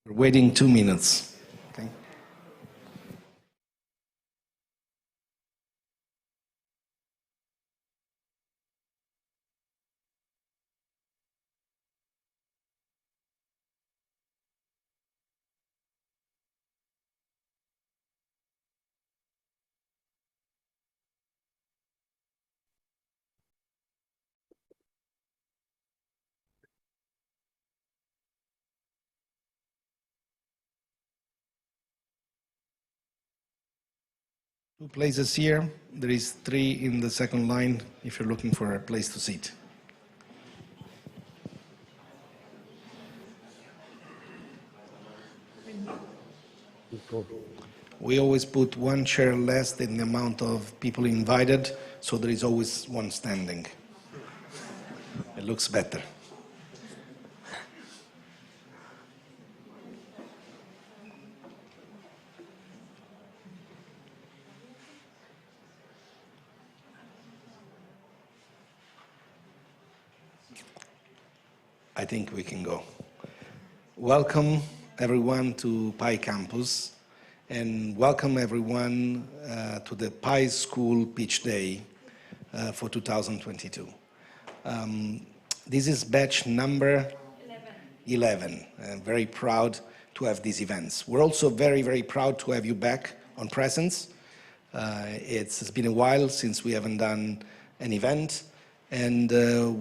We're waiting 2 minutes. Okay. Two places here. There is 3 in the second line if you're looking for a place to sit. We always put 1 chair less than the amount of people invited, so there is always 1 standing. It looks better. I think we can go. Welcome everyone to Pi Campus, and welcome everyone to the Pi School Pitch Day for 2022. This is batch number 11. I'm very proud to have these events. We're also very, very proud to have you back on presence. It's been a while since we haven't done an event. And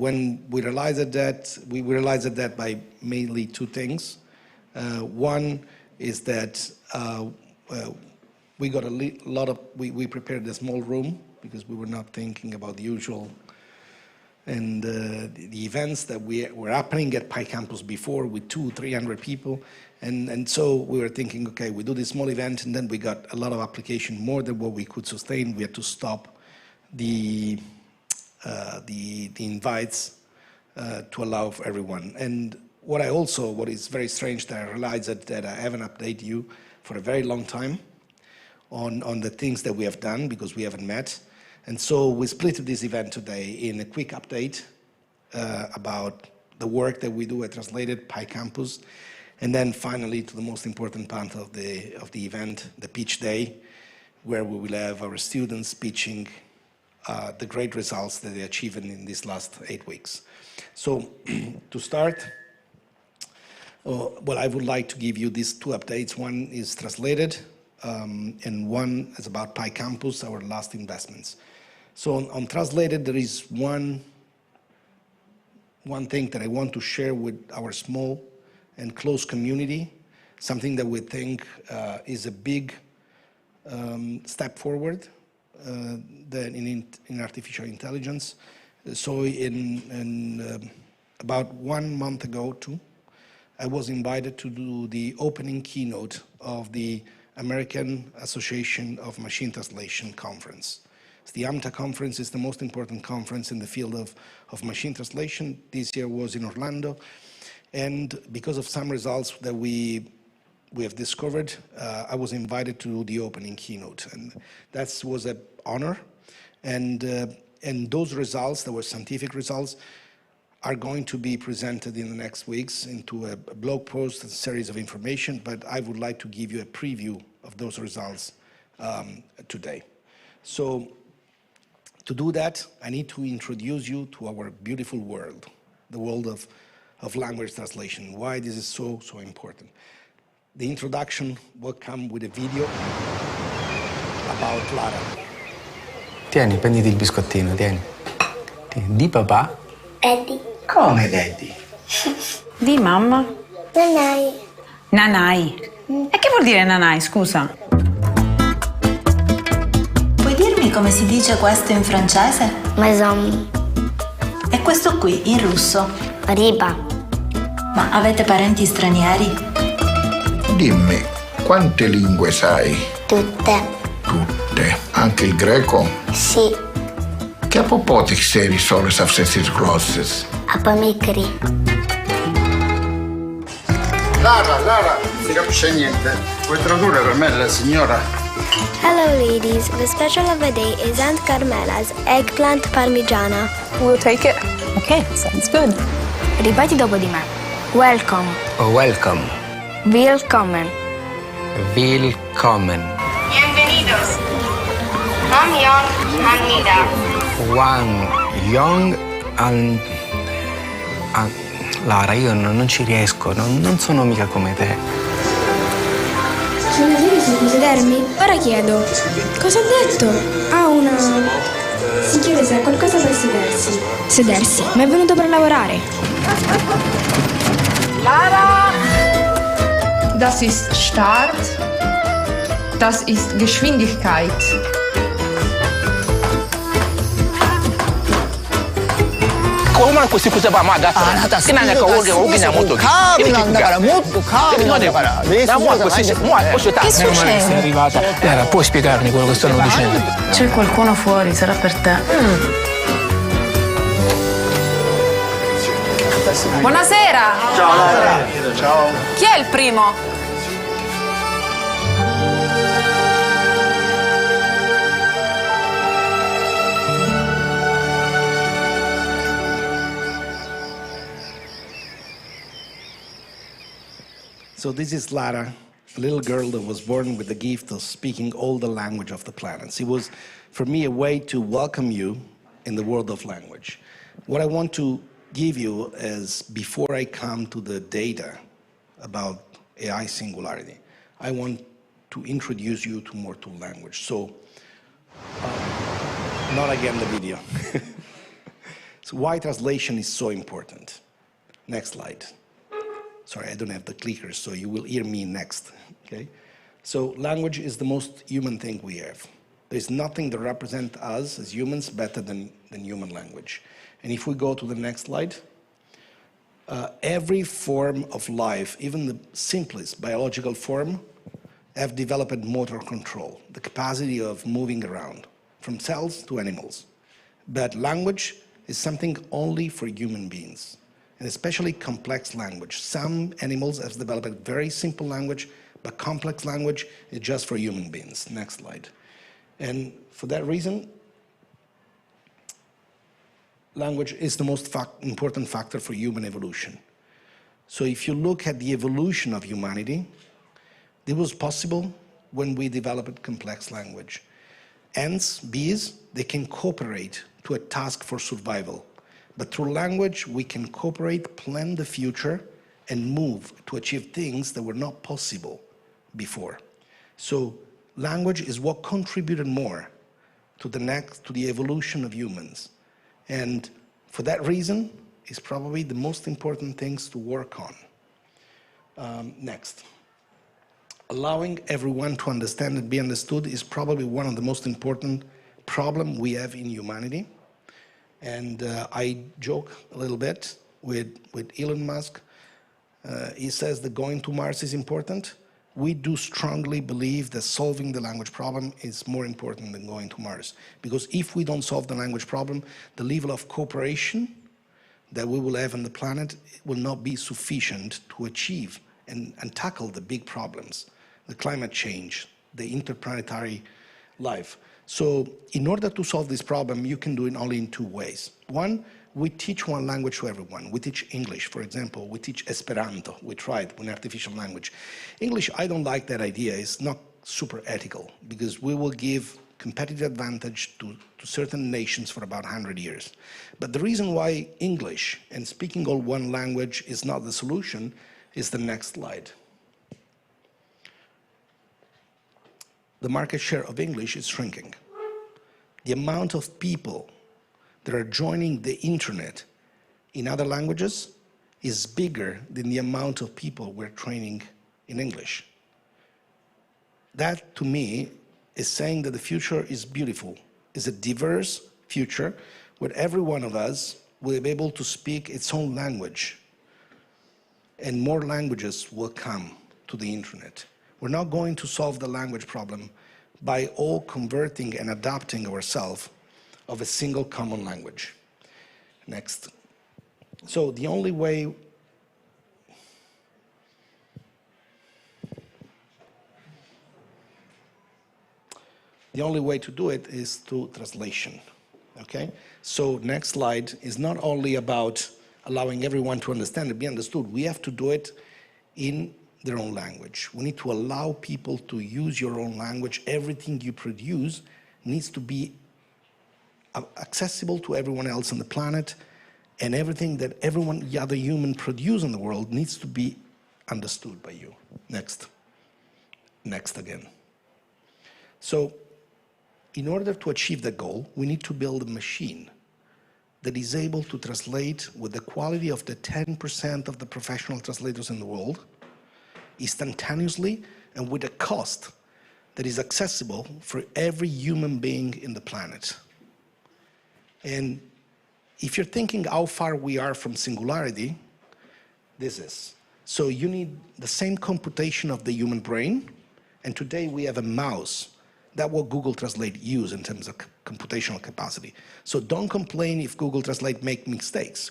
when we realized that by mainly 2 things. One is that we got we prepared a small room because we were not thinking about the usual and the events that were happening at Pi Campus before with 200-300 people. And so we were thinking, okay, we do this small event, and then we got a lot of application, more than what we could sustain. We had to stop the invites to allow for everyone. And what is very strange that I realized that I haven't updated you for a very long time on the things that we have done because we haven't met. And so we split this event today in a quick update about the work that we do at Translated Pi Campus, and then finally to the most important part of the event, the pitch day, where we will have our students pitching the great results that they achieved in these last 8 weeks. So to start, I would like to give you these 2 updates. One is Translated, and one is about Pi Campus, our last investments. So on Translated, there is one thing that I want to share with our small and close community, something that we think is a big step forward in artificial intelligence. So in about 1 month ago, I was invited to do the opening keynote of the American Association of Machine Translation Conference. The AMTA conference is the most important conference in the field of machine translation. This year was in Orlando. And because of some results that we have discovered, I was invited to do the opening keynote. And that was an honor. And those results, that were scientific results, are going to be presented in the next weeks into a blog post, a series of information, but I would like to give you a preview of those results today. So to do that, I need to introduce you to our beautiful world, the world of language translation, why this is so important. The introduction will come with a video about Lara. Tieni, prenditi il biscottino, tieni. Di papà? Daddy. Come Daddy? Di mamma? Nanai. Nanai. E che vuol dire nanai, scusa? Puoi dirmi come si dice questo in francese? Maison. E questo qui in russo? Riba. Ma avete parenti stranieri? Dimmi, quante lingue sai? Tutte. Tutte. Anche il greco? Sì. Che apopoti sei solo savsessis grosses? Apamicri. Lara, non si capisce niente. Puoi tradurre per me la signora? Hello ladies, the special of the day is Aunt Carmela's eggplant parmigiana. We'll take it. Okay, sounds good. Ripeti dopo di me. Welcome. Oh, welcome. Willkommen. Willkommen. Bienvenidos. Ham Yong Hanida. Wang Yong Lara, io non ci riesco, non sono mica come te. Sono felice di sedermi? Ora chiedo. Cosa ha detto? Ha una... Si chiede se ha qualcosa per sedersi. Sedersi? Ma è venuto per lavorare. Lara! Das ist Start. Das ist Geschwindigkeit. Koma ko siku ba ma gata. Ina ne ka woge woge na moto. Che succede? Sei arrivata. Puoi spiegarmi quello che stanno dicendo? C'è qualcuno fuori, sarà per te. Buonasera! Ciao Lara. Ciao. Chi è il primo? So this is Lara, a little girl that was born with the gift of speaking all the language of the planets. It was, for me, a way to welcome you in the world of language. What I want to give you is, before I come to the data about AI singularity, I want to introduce you to more to language. So, not again the video. So why translation is so important. Next slide. Sorry, I don't have the clickers, so you will hear me next, okay? So language is the most human thing we have. There's nothing that represents us as humans better than human language. And if we go to the next slide, every form of life, even the simplest biological form, have developed motor control, the capacity of moving around, from cells to animals. But language is something only for human beings, and especially complex language. Some animals have developed very simple language, but complex language is just for human beings. Next slide. And for that reason, language is the most important factor for human evolution. So if you look at the evolution of humanity, it was possible when we developed complex language. Ants, bees, they can cooperate to a task for survival. But through language, we can cooperate, plan the future, and move to achieve things that were not possible before. So language is what contributed more to the evolution of humans. And for that reason, it's probably the most important things to work on. Next. Allowing everyone to understand and be understood is probably one of the most important problems we have in humanity. And I joke a little bit with Elon Musk. He says that going to Mars is important. We do strongly believe that solving the language problem is more important than going to Mars. Because if we don't solve the language problem, the level of cooperation that we will have on the planet will not be sufficient to achieve and tackle the big problems, the climate change, the interplanetary life. So in order to solve this problem, you can do it only in two ways. One, we teach one language to everyone. We teach English, for example. We teach Esperanto. We tried with artificial language. English, I don't like that idea. It's not super ethical because we will give competitive advantage to certain nations for about 100 years. But the reason why English and speaking all one language is not the solution is the next slide. The market share of English is shrinking. The amount of people that are joining the internet in other languages is bigger than the amount of people we're training in English. That, to me, is saying that the future is beautiful, is a diverse future where every one of us will be able to speak its own language, and more languages will come to the internet. We're not going to solve the language problem by all converting and adapting ourselves of a single common language. Next. So the only way to do it is through translation, okay? So next slide is not only about allowing everyone to understand and be understood, we have to do it in their own language. We need to allow people to use your own language. Everything you produce needs to be accessible to everyone else on the planet, and everything that everyone, the other human produce in the world needs to be understood by you. Next. Next again. So, in order to achieve the goal, we need to build a machine that is able to translate with the quality of the 10% of the professional translators in the world, instantaneously and with a cost that is accessible for every human being in the planet. And if you're thinking how far we are from singularity, this is. So you need the same computation of the human brain, and today we have a mouse. That's what Google Translate use in terms of computational capacity. So don't complain if Google Translate make mistakes.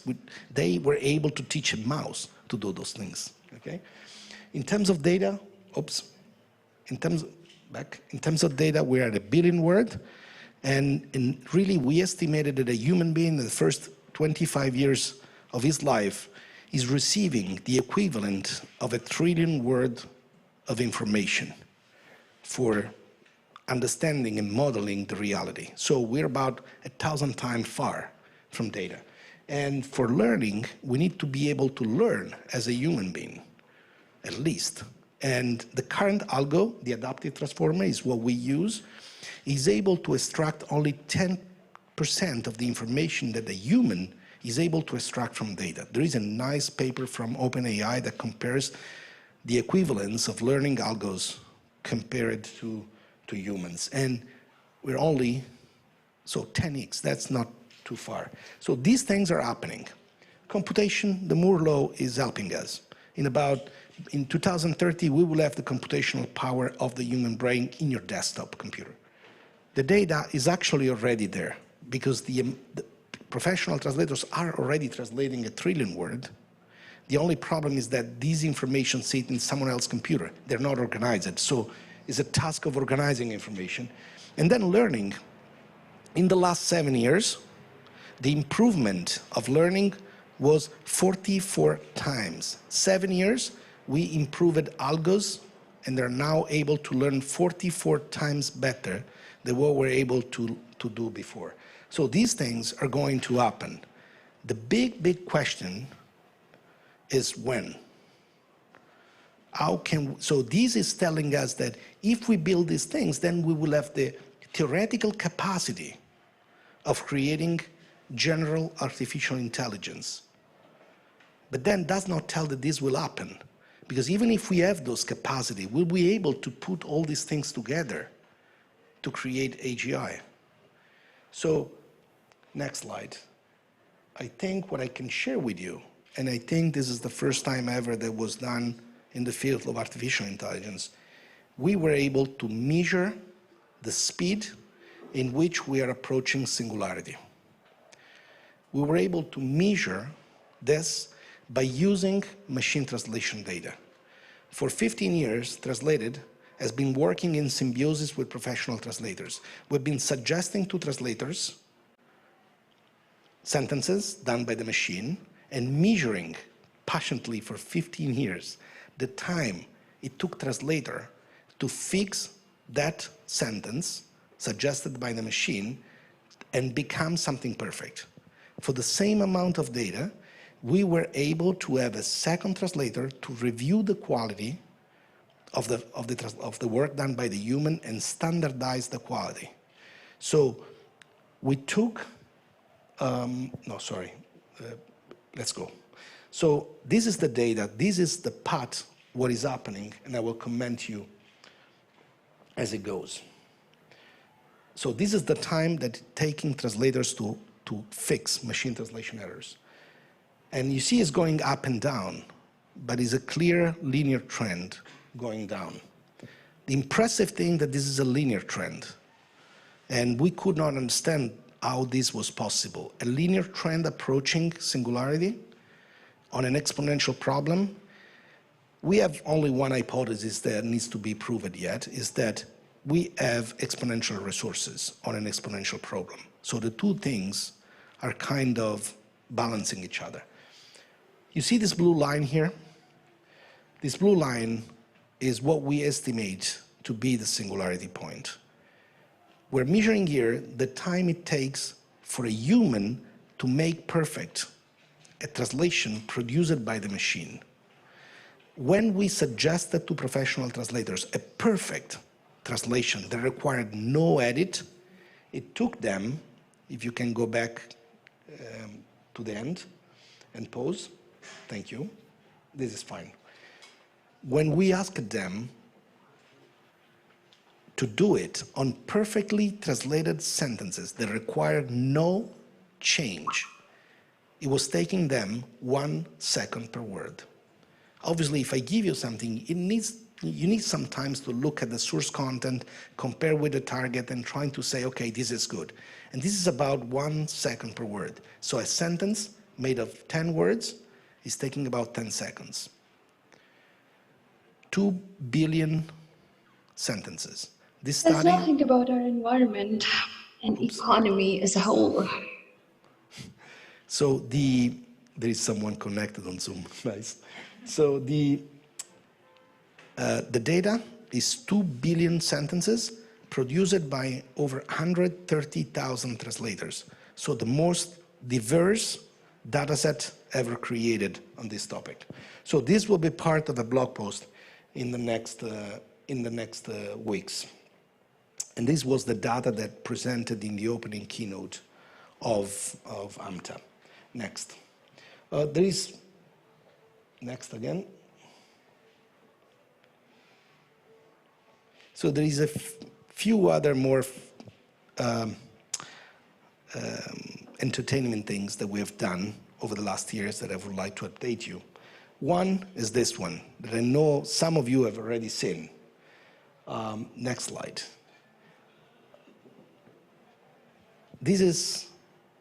They were able to teach a mouse to do those things, okay? In terms of data, in terms of data, we're at 1 billion words, and really we estimated that a human being in the first 25 years of his life is receiving the equivalent of 1 trillion words of information for understanding and modeling the reality. So we're about 1,000 times far from data. And for learning, we need to be able to learn as a human being, at least. And the current algo, the adaptive transformer, is what we use, is able to extract only 10% of the information that the human is able to extract from data. There is a nice paper from OpenAI that compares the equivalence of learning algos compared to humans. And we're only, so 10x, that's not too far. So these things are happening. Computation, the Moore law is helping us. In 2030, we will have the computational power of the human brain in your desktop computer. The data is actually already there because the professional translators are already translating 1 trillion words. The only problem is that these information sit in someone else's computer. They're not organized. So it's a task of organizing information. And then learning. In the last 7 years, the improvement of learning was 44 times. 7 years, we improved algos, and they're now able to learn 44 times better than what we're able to do before. So these things are going to happen. The big question is when. So this is telling us that if we build these things, then we will have the theoretical capacity of creating general artificial intelligence. But then does not tell that this will happen. Because even if we have those capacity, we'll be able to put all these things together to create AGI. So, next slide. I think what I can share with you, and I think this is the first time ever that was done in the field of artificial intelligence, we were able to measure the speed in which we are approaching singularity. We were able to measure this by using machine translation data. For 15 years, Translated has been working in symbiosis with professional translators. We've been suggesting to translators sentences done by the machine and measuring patiently for 15 years the time it took translator to fix that sentence suggested by the machine and become something perfect. For the same amount of data, we were able to have a second translator to review the quality of the work done by the human and standardize the quality. So we took, let's go. So this is the data, this is the path, what is happening, and I will comment you as it goes. So this is the time that it's taking translators to fix machine translation errors. And you see it's going up and down, but it's a clear linear trend going down. The impressive thing that this is a linear trend, and we could not understand how this was possible. A linear trend approaching singularity on an exponential problem. We have only one hypothesis that needs to be proved yet, is that we have exponential resources on an exponential problem. So the two things are kind of balancing each other. You see this blue line here? This blue line is what we estimate to be the singularity point. We're measuring here the time it takes for a human to make perfect a translation produced by the machine. When we suggested to professional translators a perfect translation that required no edit, it took them, if you can go back to the end and pause, thank you, this is fine. When we asked them to do it on perfectly translated sentences that required no change, it was taking them 1 second per word. Obviously, if I give you something, you need sometimes to look at the source content, compare with the target, and trying to say, okay, this is good. And this is about 1 second per word. So a sentence made of 10 words is taking about 10 seconds. 2 billion sentences. This Let's study... not think about our environment and economy as a whole. So there is someone connected on Zoom, nice. So the data is 2 billion sentences produced by over 130,000 translators. So the most diverse data set ever created on this topic. So this will be part of a blog post in the next weeks. And this was the data that presented in the opening keynote of AMTA. Next. There is, next again. So there is a few other more entertainment things that we have done over the last years that I would like to update you. One is this one that I know some of you have already seen. Next slide. This is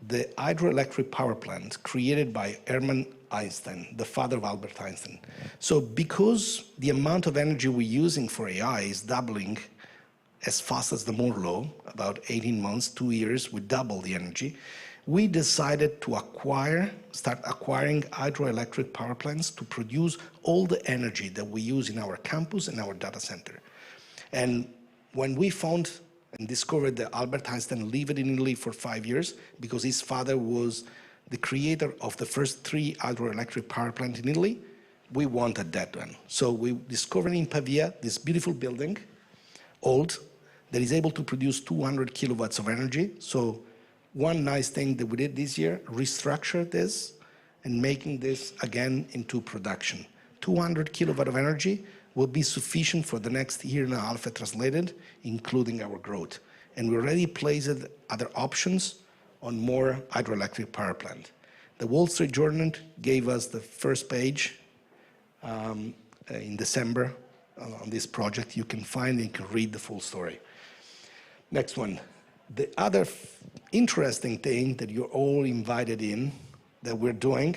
the hydroelectric power plant created by Hermann Einstein, the father of Albert Einstein. So because the amount of energy we're using for AI is doubling as fast as the Moore law, about 18 months, 2 years, we double the energy, we decided to start acquiring hydroelectric power plants to produce all the energy that we use in our campus and our data center. And when we found and discovered that Albert Einstein lived in Italy for 5 years because his father was the creator of the first 3 hydroelectric power plants in Italy, we wanted that one. So we discovered in Pavia this beautiful building, old, that is able to produce 200 kilowatts of energy. So one nice thing that we did this year, restructure this and making this again into production. 200 kilowatt of energy will be sufficient for the next year and a half translated, including our growth. And we already placed other options on more hydroelectric power plant. The Wall Street Journal gave us the first page in December on this project. You can find and you can read the full story. Next one. The other interesting thing that you're all invited in that we're doing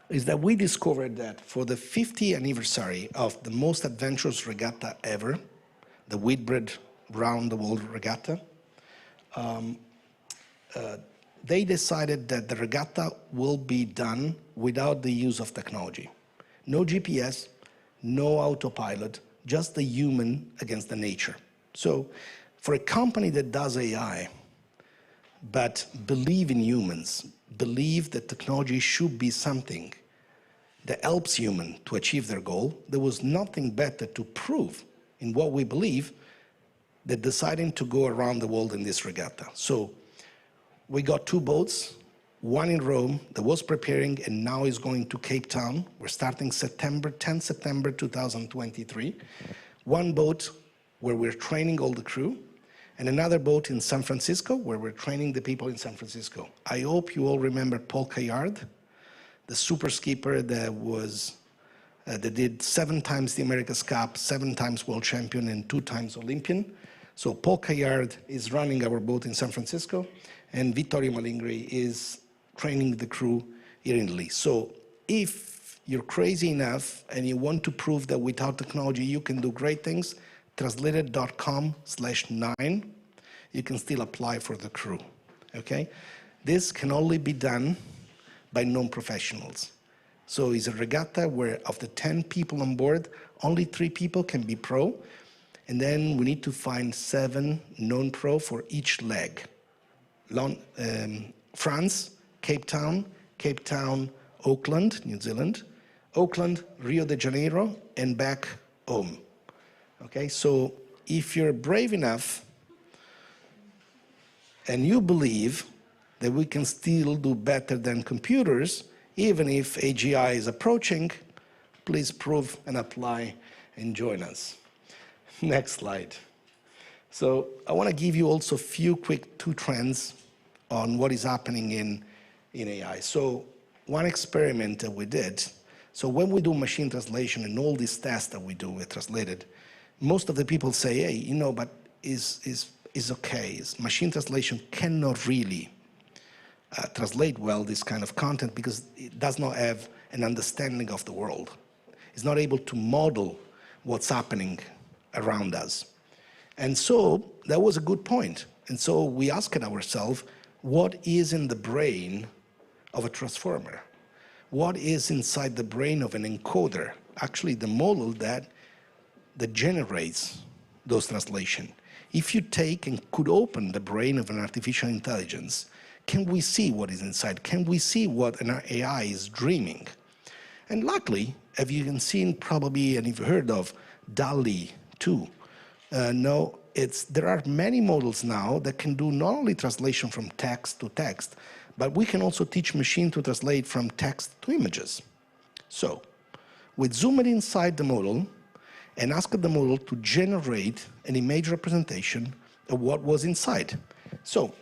is that we discovered that for the 50th anniversary of the most adventurous regatta ever, the Whitbread Round the World Regatta, they decided that the regatta will be done without the use of technology. No GPS, no autopilot, just the human against the nature. So for a company that does AI, but believe in humans, believe that technology should be something that helps humans to achieve their goal, there was nothing better to prove in what we believe than deciding to go around the world in this regatta. So we got 2 boats, one in Rome that was preparing and now is going to Cape Town. We're starting 10 September 2023. One boat where we're training all the crew, and another boat in San Francisco where we're training the people in San Francisco. I hope you all remember Paul Caillard, the super skipper that did 7 times the America's Cup, 7 times world champion, and 2 times Olympian. So Paul Caillard is running our boat in San Francisco, and Vittorio Malingri is training the crew here in Italy. So if you're crazy enough and you want to prove that without technology you can do great things, translated.com/9, you can still apply for the crew, okay? This can only be done by non-professionals. So it's a regatta where of the 10 people on board, only 3 people can be pro. And then we need to find 7 non-pro for each leg. France, Cape Town, Auckland, New Zealand, Auckland, Rio de Janeiro, and back home. Okay, so if you're brave enough and you believe that we can still do better than computers, even if AGI is approaching, please prove and apply and join us. Next slide. So I want to give you also a few quick 2 trends on what is happening in AI. So one experiment that we did, so when we do machine translation and all these tests that we do with translated, most of the people say, hey, you know, but is okay. Machine translation cannot really translate well this kind of content because it does not have an understanding of the world. It's not able to model what's happening around us. And so that was a good point. And so we asked ourselves, what is in the brain of a transformer? What is inside the brain of an encoder? Actually, the model that generates those translations. If you take and could open the brain of an artificial intelligence, can we see what is inside? Can we see what an AI is dreaming? And luckily, have you seen probably, and you've heard of DALL-E 2? No, there are many models now that can do not only translation from text to text, but we can also teach machine to translate from text to images. So, we zoomed inside the model and asked the model to generate an image representation of what was inside. So,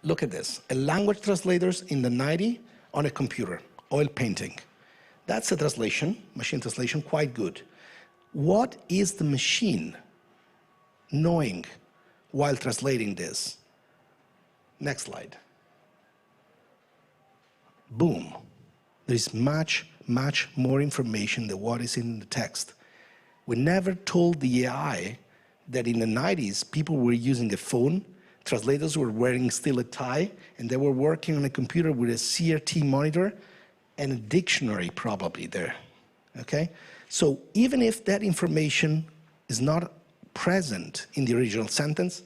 look at this. A language translators in the 90s on a computer, oil painting. That's a translation, machine translation, quite good. What is the machine knowing while translating this? Next slide. Boom. There is much, much more information than what is in the text. We never told the AI that in the 90s, people were using a phone, translators were wearing still a tie, and they were working on a computer with a CRT monitor and a dictionary probably there, okay? So even if that information is not present in the original sentence,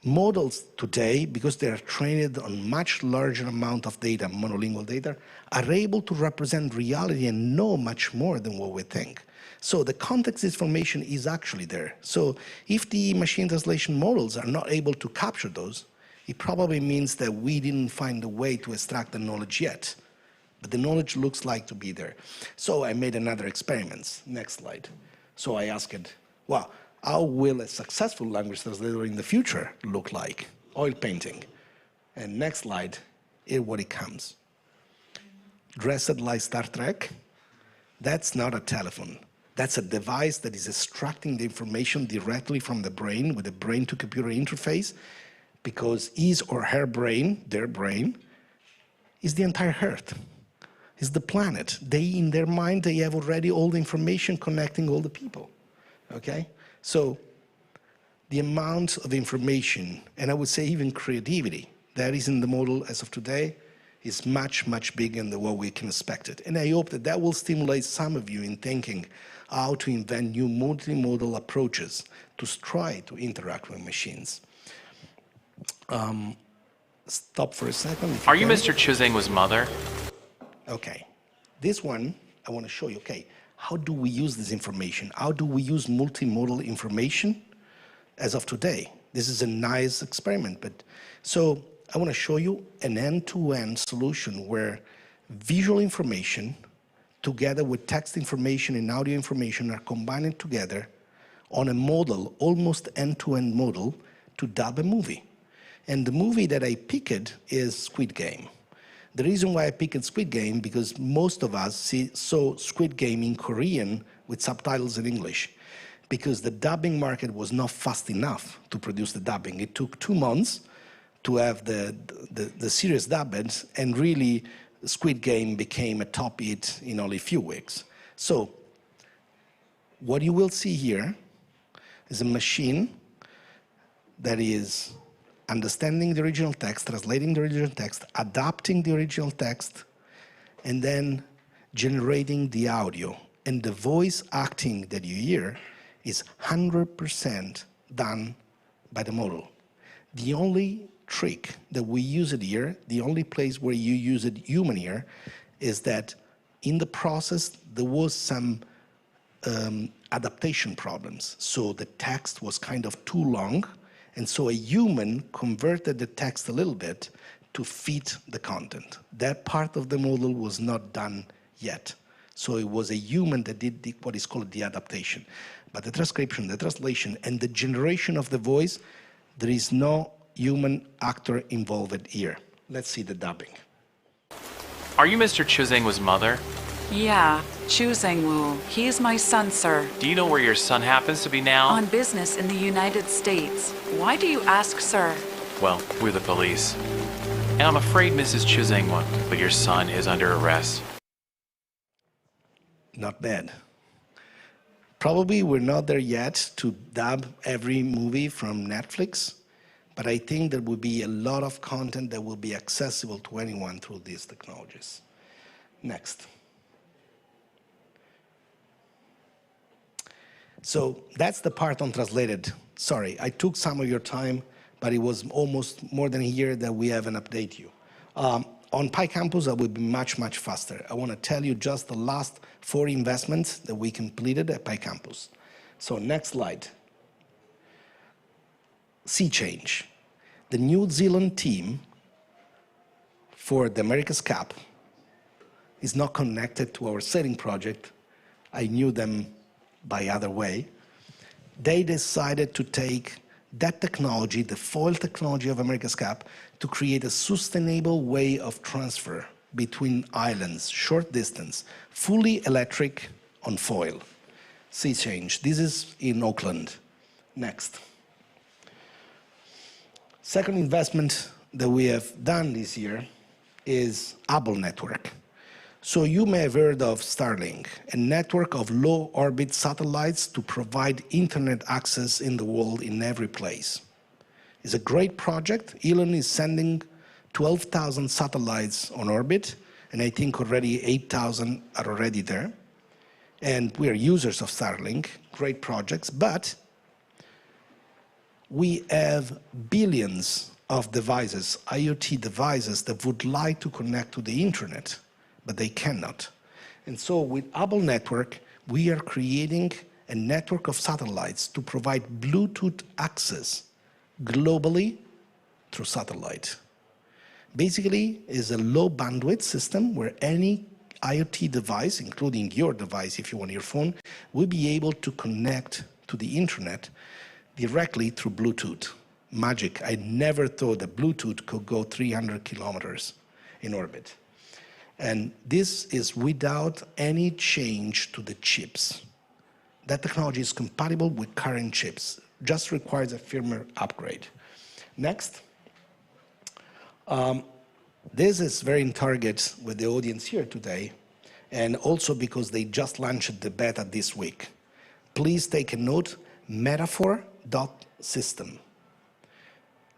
models today, because they are trained on much larger amount of data, monolingual data, are able to represent reality and know much more than what we think. So the context information is actually there. So if the machine translation models are not able to capture those, it probably means that we didn't find a way to extract the knowledge yet. But the knowledge looks like to be there. So I made another experiment. Next slide. So I asked, well, how will a successful language translator in the future look like? Oil painting. And next slide, here what it comes. Dressed like Star Trek. That's not a telephone. That's a device that is extracting the information directly from the brain with a brain-to-computer interface, because his or her brain, their brain, is the entire Earth. Is the planet. In their mind, they have already all the information connecting all the people, okay? So the amount of information, and I would say even creativity, that is in the model as of today is much, much bigger than what we can expect it. And I hope that that will stimulate some of you in thinking how to invent new multimodal approaches to try to interact with machines. Stop for a second. Are you Mr. Chuzeng's mother? Okay, this one I want to show you. Okay, how do we use this information? How do we use multimodal information as of today? This is a nice experiment, but so I want to show you an end-to-end solution where visual information together with text information and audio information are combined together on a model, almost end-to-end model, to dub a movie. And the movie that I picked is Squid Game. The reason why I picked Squid Game, because most of us saw Squid Game in Korean with subtitles in English, because the dubbing market was not fast enough to produce the dubbing. It took 2 months to have the series dubbed, and really Squid Game became a top hit in only a few weeks. So what you will see here is a machine that is understanding the original text, translating the original text, adapting the original text, and then generating the audio. And the voice acting that you hear is 100% done by the model. The only trick that we use it here, the only place where you use it human ear, is that in the process there was some adaptation problems. So the text was kind of too long, and so a human converted the text a little bit to fit the content. That part of the model was not done yet. So it was a human that did what is called the adaptation. But the transcription, the translation, and the generation of the voice, there is no human actor involved here. Let's see the dubbing. Are you Mr. Chu Zhengwu's mother? Yeah, Chu Zhengwu. He is my son, sir. Do you know where your son happens to be now? On business in the United States. Why do you ask, sir? Well, we're the police. And I'm afraid, Mrs. Chu Zhengwu, but your son is under arrest. Not bad. Probably we're not there yet to dub every movie from Netflix, but I think there will be a lot of content that will be accessible to anyone through these technologies. Next. So that's the part on translated. Sorry, I took some of your time, but it was almost more than a year that we haven't updated you. On PyCampus, I will be much, much faster. I want to tell you just the last 4 investments that we completed at PyCampus. So next slide. Sea Change. The New Zealand team for the America's Cup is not connected to our sailing project. I knew them by other way. They decided to take that technology, the foil technology of America's Cup, to create a sustainable way of transfer between islands, short distance, fully electric on foil. Sea Change. This is in Auckland. Next. Second investment that we have done this year is Hubble Network. So you may have heard of Starlink, a network of low-orbit satellites to provide internet access in the world in every place. It's a great project. Elon is sending 12,000 satellites on orbit, and I think already 8,000 are already there. And we are users of Starlink, great projects, but we have billions of devices, IoT devices, that would like to connect to the internet, but they cannot. And so with Hubble Network, we are creating a network of satellites to provide Bluetooth access globally through satellite. Basically, it's a low bandwidth system where any IoT device, including your device if you want your phone, will be able to connect to the internet directly through Bluetooth. Magic. I never thought that Bluetooth could go 300 kilometers in orbit. And this is without any change to the chips. That technology is compatible with current chips, just requires a firmware upgrade. Next. This is very in target with the audience here today, and also because they just launched the beta this week. Please take a note, Metaphor.system.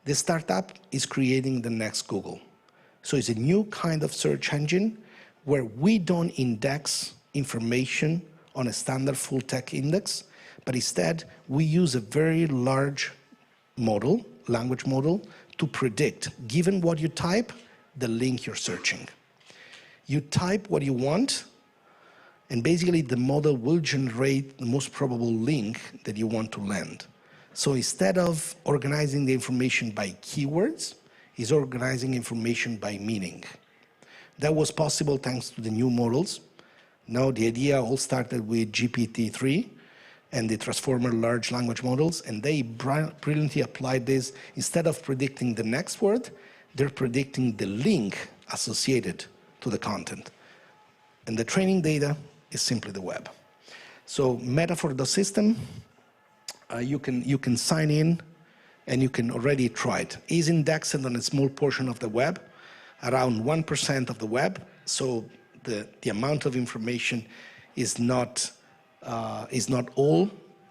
This startup is creating the next Google. So it's a new kind of search engine where we don't index information on a standard full text index, but instead we use a very large model, language model, to predict, given what you type, the link you're searching. You type what you want, and basically the model will generate the most probable link that you want to land. So instead of organizing the information by keywords, it's organizing information by meaning. That was possible thanks to the new models. Now the idea all started with GPT-3 and the Transformer large language models, and they brilliantly applied this. Instead of predicting the next word, they're predicting the link associated to the content. And the training data is simply the web. So Metaphor.system, you can sign in and you can already try it. It's indexed on a small portion of the web, around 1% of the web, so the amount of information is not all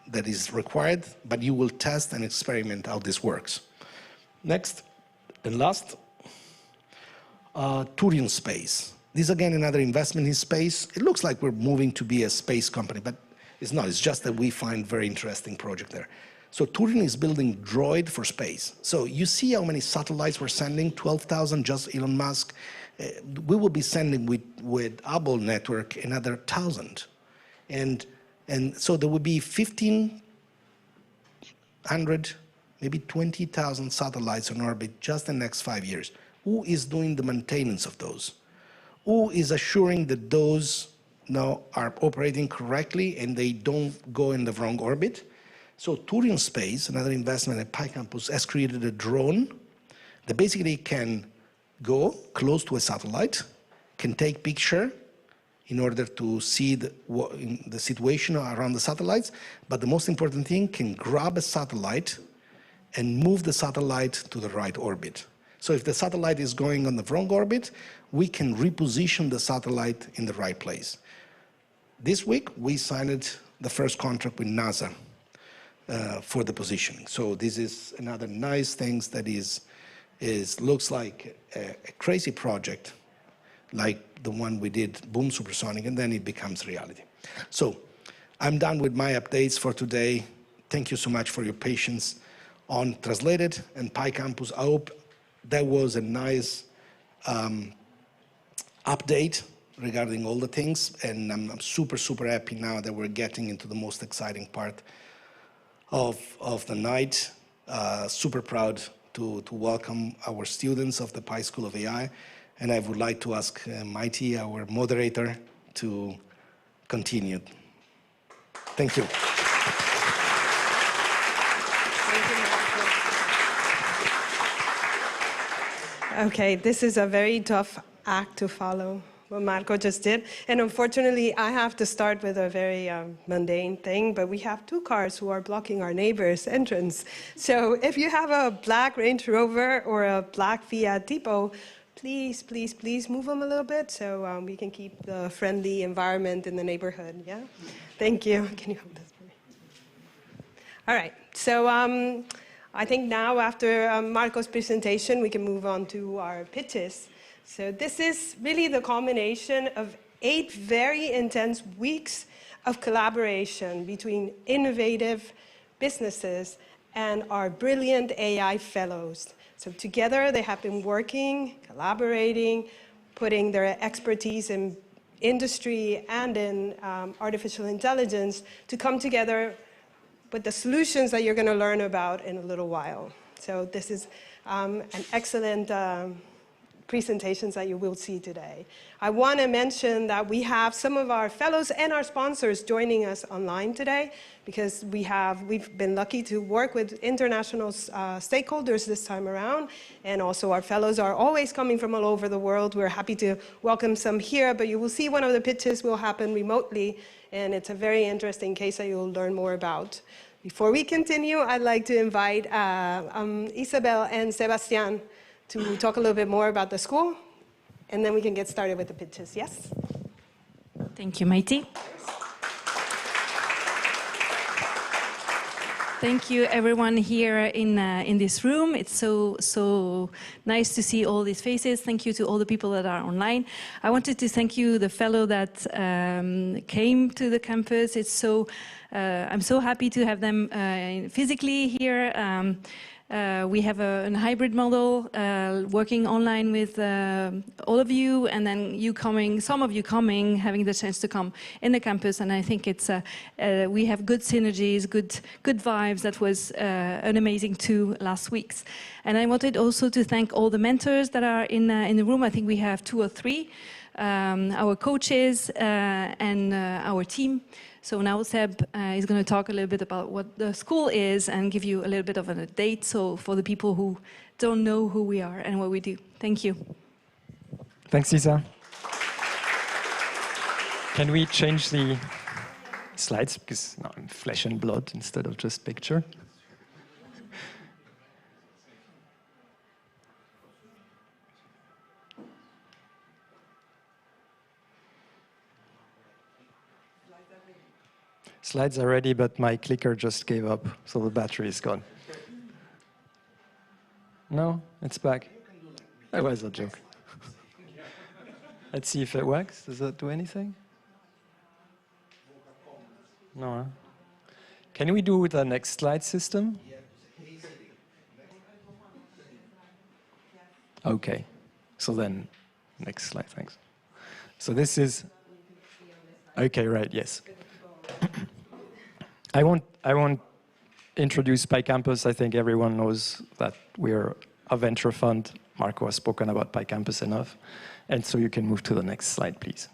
that is required, but you will test and experiment how this works. Next and last, Turion Space. This, again, another investment in space. It looks like we're moving to be a space company, but it's not. It's just that we find very interesting project there. So Turin is building Droid for space. So you see how many satellites we're sending, 12,000, just Elon Musk. We will be sending with Hubble network another 1,000. And so there will be 1,500, maybe 20,000 satellites on orbit just in the next 5 years. Who is doing the maintenance of those? Who is assuring that those now are operating correctly and they don't go in the wrong orbit? So Turin Space, another investment at PyCampus, has created a drone that basically can go close to a satellite, can take picture in order to see the situation around the satellites, but the most important thing, can grab a satellite and move the satellite to the right orbit. So if the satellite is going on the wrong orbit, we can reposition the satellite in the right place. This week, we signed the first contract with NASA for the positioning. So this is another nice thing that looks like a crazy project, like the one we did, Boom Supersonic, and then it becomes reality. So I'm done with my updates for today. Thank you so much for your patience on Translated and PyCampus. I hope that was a nice update regarding all the things, and I'm super, super happy now that we're getting into the most exciting part of the night. Super proud to welcome our students of the Pi School of AI, and I would like to ask Mighty, our moderator, to continue. Thank you. Okay, this is a very tough act to follow, what Marco just did. And unfortunately, I have to start with a very mundane thing, but we have two cars who are blocking our neighbor's entrance. So if you have a black Range Rover or a black Fiat Tipo, please, please, please move them a little bit so we can keep the friendly environment in the neighborhood, yeah? Thank you. Can you hold this for me? All right, so I think now after Marco's presentation, we can move on to our pitches. So this is really the culmination of 8 very intense weeks of collaboration between innovative businesses and our brilliant AI fellows. So together they have been working, collaborating, putting their expertise in industry and in artificial intelligence to come together with the solutions that you're going to learn about in a little while. So this is an excellent presentations that you will see today. I want to mention that we have some of our fellows and our sponsors joining us online today, because we've been lucky to work with international stakeholders this time around, and also our fellows are always coming from all over the world. We're happy to welcome some here, but you will see one of the pitches will happen remotely, and it's a very interesting case that you'll learn more about. Before we continue, I'd like to invite Isabel and Sebastián to talk a little bit more about the school, and then we can get started with the pitches. Yes? Thank you, Mighty. Thank you, everyone here in this room. It's so nice to see all these faces. Thank you to all the people that are online. I wanted to thank you, the fellow that came to the campus. I'm so happy to have them physically here. We have a hybrid model, working online with all of you, and then some of you coming, having the chance to come in the campus. And I think we have good synergies, good vibes. That was an amazing 2 last weeks. And I wanted also to thank all the mentors that are in the room. I think we have 2 or 3, our coaches and our team. So now Seb is going to talk a little bit about what the school is and give you a little bit of an update, so for the people who don't know who we are and what we do. Thank you. Thanks, Isa. Can we change the slides? Because now I'm flesh and blood instead of just picture. Slides are ready, but my clicker just gave up, so the battery is gone. No, it's back. That was a joke. Let's see if it works. Does that do anything? No. Huh? Can we do the next slide system? Okay. So then, next slide, thanks. So this is... Okay, right, yes. I won't introduce PyCampus. I think everyone knows that we're a venture fund. Marco has spoken about PyCampus enough. And so you can move to the next slide, please.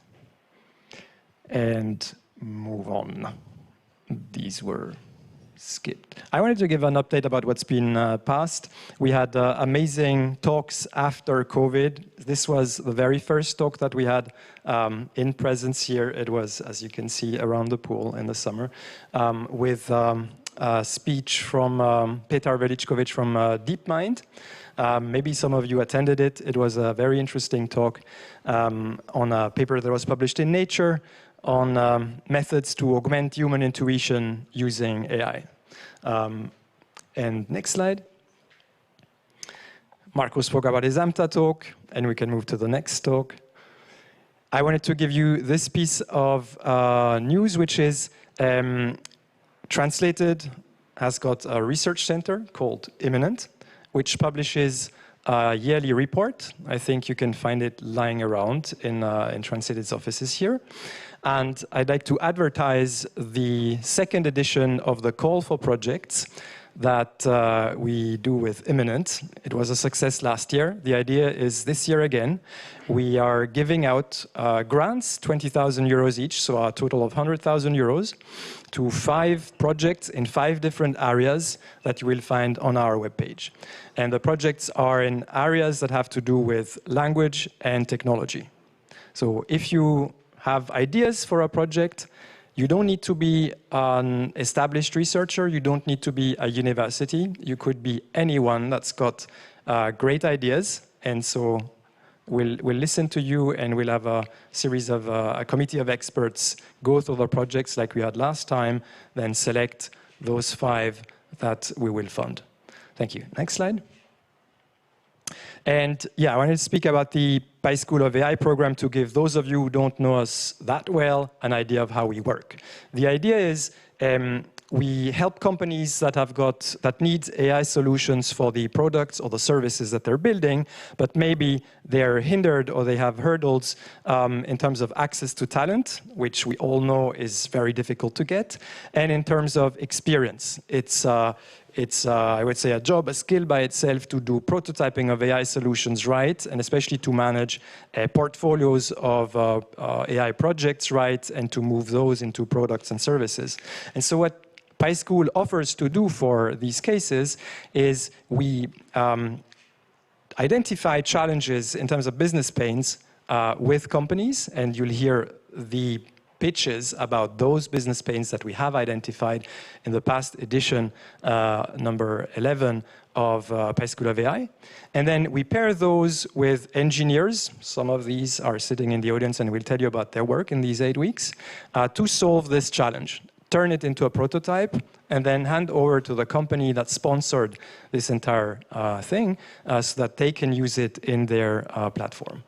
And move on. These were skipped. I wanted to give an update about what's been passed. We had amazing talks after COVID. This was the very first talk that we had in presence here. It was, as you can see, around the pool in the summer, with a speech from Petar Veličković from DeepMind. Maybe some of you attended it. It was a very interesting talk on a paper that was published in Nature on methods to augment human intuition using AI. And next slide. Marco spoke about his AMTA talk, and we can move to the next talk. I wanted to give you this piece of news, which is Translated has got a research center called Imminent, which publishes a yearly report. I think you can find it lying around in Translated's offices here. And I'd like to advertise the second edition of the Call for Projects that we do with Imminent. It was a success last year. The idea is this year again, we are giving out grants, 20,000 euros each, so a total of 100,000 euros, to 5 projects in 5 different areas that you will find on our webpage. And the projects are in areas that have to do with language and technology. So if you have ideas for a project, you don't need to be an established researcher, you don't need to be a university, you could be anyone that's got great ideas, and so we'll listen to you and we'll have a series of, a committee of experts go through the projects like we had last time, then select those 5 that we will fund. Thank you. Next slide. And yeah, I wanted to speak about the PySchool of AI program to give those of you who don't know us that well an idea of how we work. The idea is we help companies that need AI solutions for the products or the services that they're building, but maybe they're hindered or they have hurdles in terms of access to talent, which we all know is very difficult to get, and in terms of experience. It's, I would say, a skill by itself to do prototyping of AI solutions right, and especially to manage portfolios of AI projects right, and to move those into products and services. And so what PySchool offers to do for these cases is we identify challenges in terms of business pains with companies, and you'll hear the pitches about those business pains that we have identified in the past edition, number 11 of PySchool of AI. And then we pair those with engineers. Some of these are sitting in the audience and will tell you about their work in these 8 weeks to solve this challenge. Turn it into a prototype, and then hand over to the company that sponsored this entire thing so that they can use it in their platform.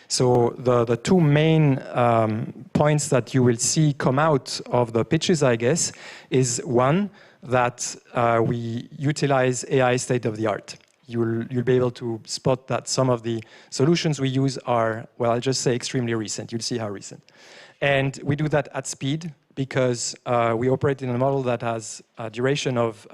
So the 2 main points that you will see come out of the pitches, I guess, is one, that we utilize AI state-of-the-art. You'll be able to spot that some of the solutions we use are, well, I'll just say extremely recent. You'll see how recent. And we do that at speed because we operate in a model that has a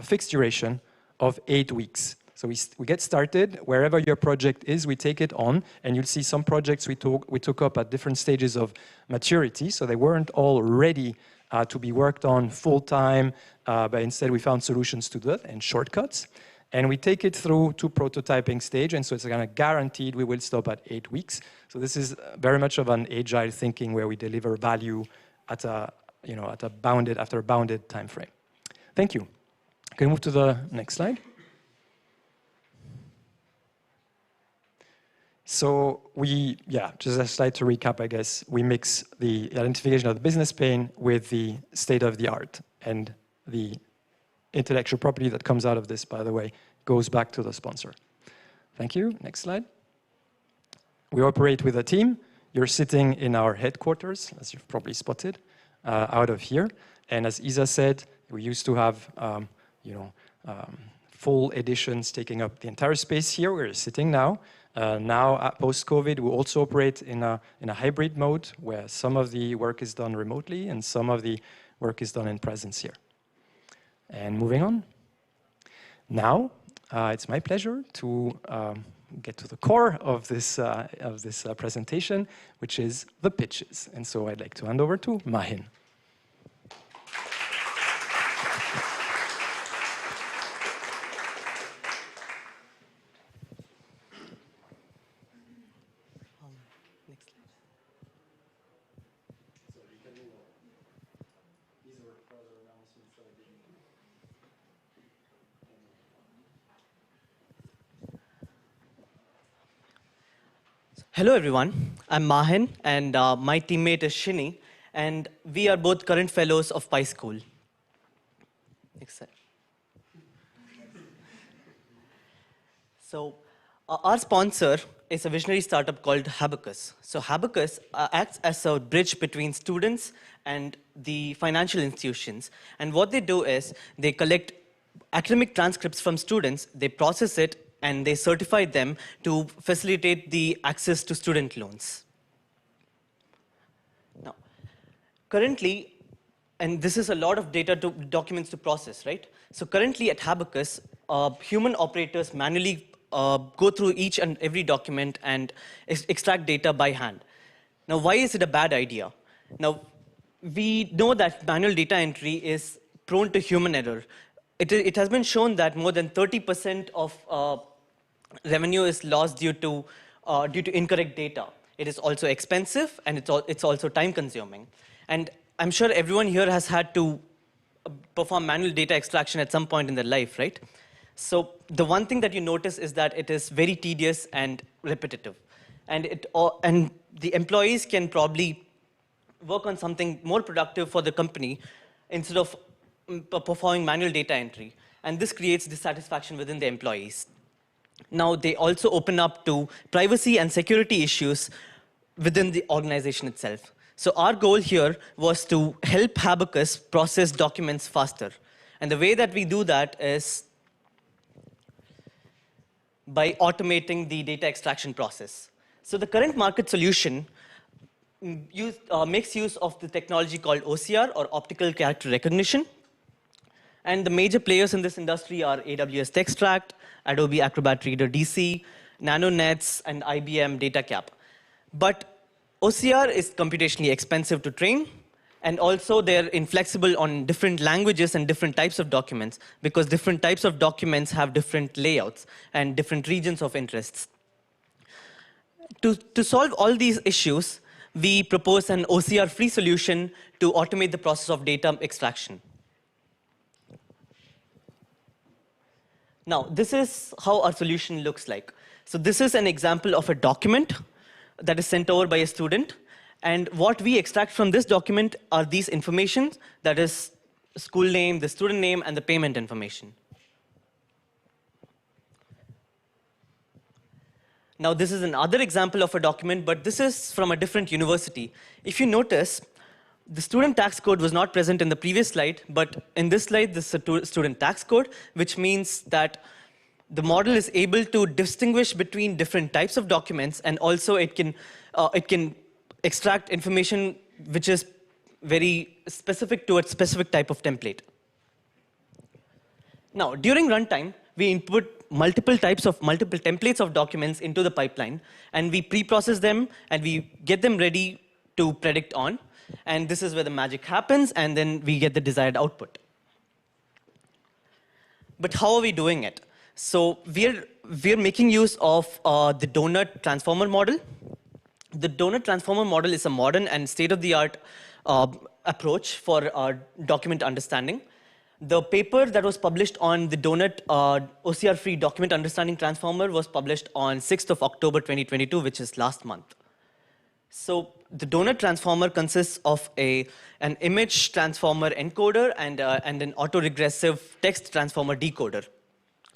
fixed duration of 8 weeks. So we get started, wherever your project is, we take it on, and you'll see some projects we took up at different stages of maturity, so they weren't all ready to be worked on full-time, but instead we found solutions to that and shortcuts. And we take it through to prototyping stage, and so it's kind of guaranteed we will stop at 8 weeks. So this is very much of an agile thinking where we deliver value at after a bounded time frame. Thank you. Can we move to the next slide? So just a slide to recap, I guess. We mix the identification of the business pain with the state of the art. And the intellectual property that comes out of this, by the way, goes back to the sponsor. Thank you. Next slide. We operate with a team. You're sitting in our headquarters, as you've probably spotted, out of here. And as Isa said, we used to have, full editions taking up the entire space here where you're sitting now. Now, post-COVID, we also operate in a hybrid mode where some of the work is done remotely and some of the work is done in presence here. And moving on. Now, it's my pleasure to get to the core of this presentation, which is the pitches. And so I'd like to hand over to Mahin. Hello everyone, I'm Mahin and my teammate is Shini, and we are both current fellows of PySchool. Next slide. So our sponsor is a visionary startup called Habacus. So Habacus acts as a bridge between students and the financial institutions. And what they do is they collect academic transcripts from students, they process it, and they certify them to facilitate the access to student loans. Now, currently, and this is a lot of data documents to process, right? So currently at Habacus, human operators manually go through each and every document and extract data by hand. Now, why is it a bad idea? Now, we know that manual data entry is prone to human error. It has been shown that more than 30% of revenue is lost due to incorrect data. It is also expensive and it's also time consuming. And I'm sure everyone here has had to perform manual data extraction at some point in their life, right? So the one thing that you notice is that it is very tedious and repetitive. And the employees can probably work on something more productive for the company instead of performing manual data entry. And this creates dissatisfaction within the employees. Now, they also open up to privacy and security issues within the organization itself. So our goal here was to help Habacus process documents faster. And the way that we do that is by automating the data extraction process. So the current market solution makes use of the technology called OCR, or optical character recognition. And the major players in this industry are AWS Textract, Adobe Acrobat Reader DC, NanoNets, and IBM DataCap. But OCR is computationally expensive to train, and also they're inflexible on different languages and different types of documents, because different types of documents have different layouts and different regions of interests. To solve all these issues, we propose an OCR-free solution to automate the process of data extraction. Now, this is how our solution looks like. So this is an example of a document that is sent over by a student. And what we extract from this document are these information, that is school name, the student name, and the payment information. Now, this is another example of a document, but this is from a different university. If you notice, the student tax code was not present in the previous slide, but in this slide, this is a student tax code, which means that the model is able to distinguish between different types of documents, and also it can extract information which is very specific to a specific type of template. Now, during runtime, we input multiple templates of documents into the pipeline, and we pre-process them, and we get them ready to predict on. And this is where the magic happens, and then we get the desired output. But how are we doing it? So we're making use of the donut transformer model. The donut transformer model is a modern and state-of-the-art approach for document understanding. The paper that was published on the donut OCR-free document understanding transformer was published on 6th of October 2022, which is last month. So the donut transformer consists of an image transformer encoder and an autoregressive text transformer decoder.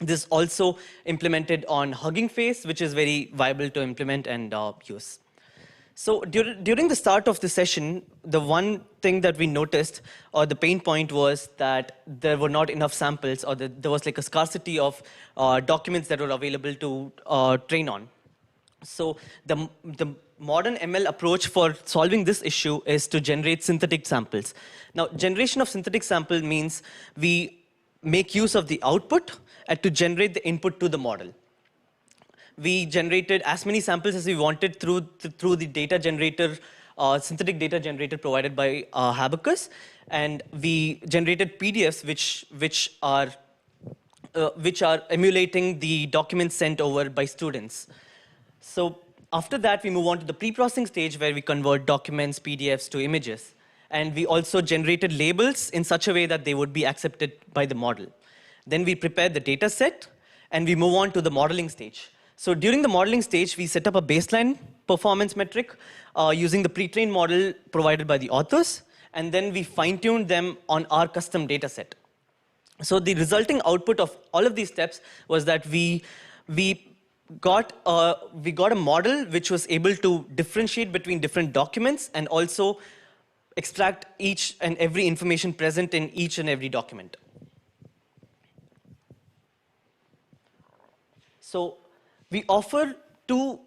This is also implemented on Hugging Face, which is very viable to implement and use. So during the start of the session, the one thing that we noticed, or the pain point, was that there were not enough samples, or there was like a scarcity of documents that were available to train on. So the modern ML approach for solving this issue is to generate synthetic samples. Now, generation of synthetic sample means we make use of the output and to generate the input to the model. We generated as many samples as we wanted through the data generator, synthetic data generator provided by Habacus, and we generated PDFs which are emulating the documents sent over by students. So after that, we move on to the pre-processing stage where we convert documents, PDFs to images. And we also generated labels in such a way that they would be accepted by the model. Then we prepare the data set, and we move on to the modeling stage. So during the modeling stage, we set up a baseline performance metric using the pre-trained model provided by the authors, and then we fine-tuned them on our custom data set. So the resulting output of all of these steps was that we got a model which was able to differentiate between different documents and also extract each and every information present in each and every document. So we offer two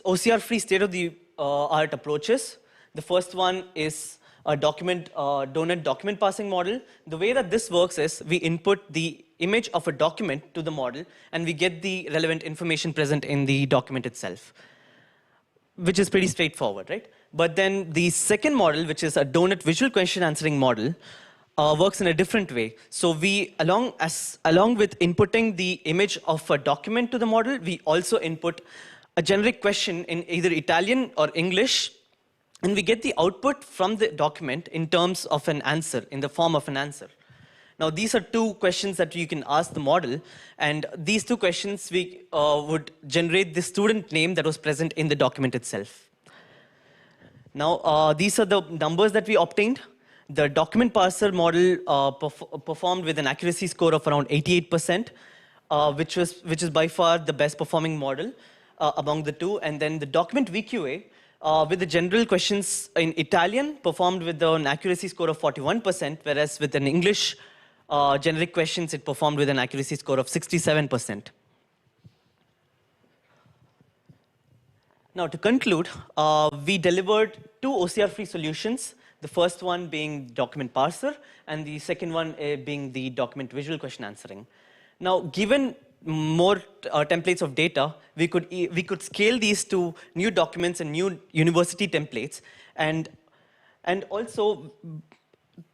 OCR-free state-of-the-art approaches. The first one is a donut document parsing model. The way that this works is we input the image of a document to the model, and we get the relevant information present in the document itself, which is pretty straightforward, right? But then the second model, which is a donut visual question answering model, works in a different way. So we, along with inputting the image of a document to the model, we also input a generic question in either Italian or English, and we get the output from the document in terms of an answer, in the form of an answer. Now, these are two questions that you can ask the model, and these two questions we would generate the student name that was present in the document itself. Now, these are the numbers that we obtained. The document parser model performed with an accuracy score of around 88%, which is by far the best performing model among the two. And then the document VQA, with the general questions in Italian, performed with an accuracy score of 41%, whereas with an English generic questions, it performed with an accuracy score of 67%. Now, to conclude, we delivered two OCR-free solutions, the first one being document parser, and the second one being the document visual question answering. Now, given more templates of data, we could scale these to new documents and new university templates, and also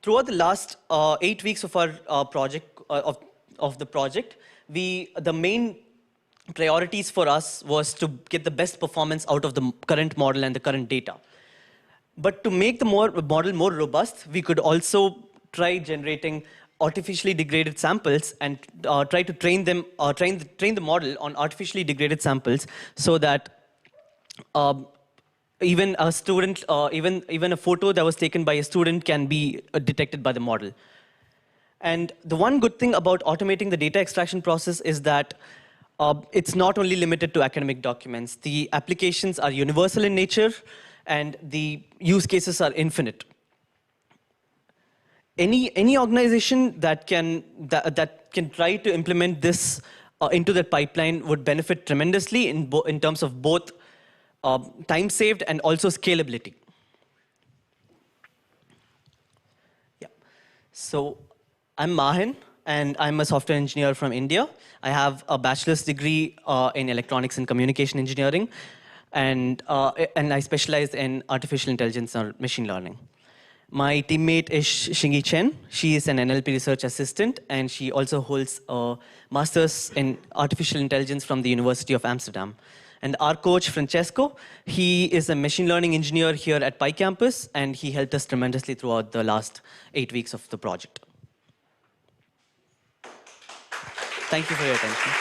throughout the last 8 weeks of our project of the project, the main priorities for us was to get the best performance out of the current model and the current data. But to make the model more robust, we could also try generating artificially degraded samples and try to train the model on artificially degraded samples, so that even a student, even a photo that was taken by a student can be detected by the model. And the one good thing about automating the data extraction process is that it's not only limited to academic documents. The applications are universal in nature, and the use cases are infinite. Any organization that can try to implement this into their pipeline would benefit tremendously in terms of both time saved and also scalability. Yeah. So I'm Mahin, and I'm a software engineer from India. I have a bachelor's degree in electronics and communication engineering, and I specialize in artificial intelligence or machine learning. My teammate is Xingyi Chen. She is an NLP research assistant, and she also holds a master's in artificial intelligence from the University of Amsterdam. And our coach, Francesco, he is a machine learning engineer here at PyCampus, and he helped us tremendously throughout the last 8 weeks of the project. Thank you for your attention.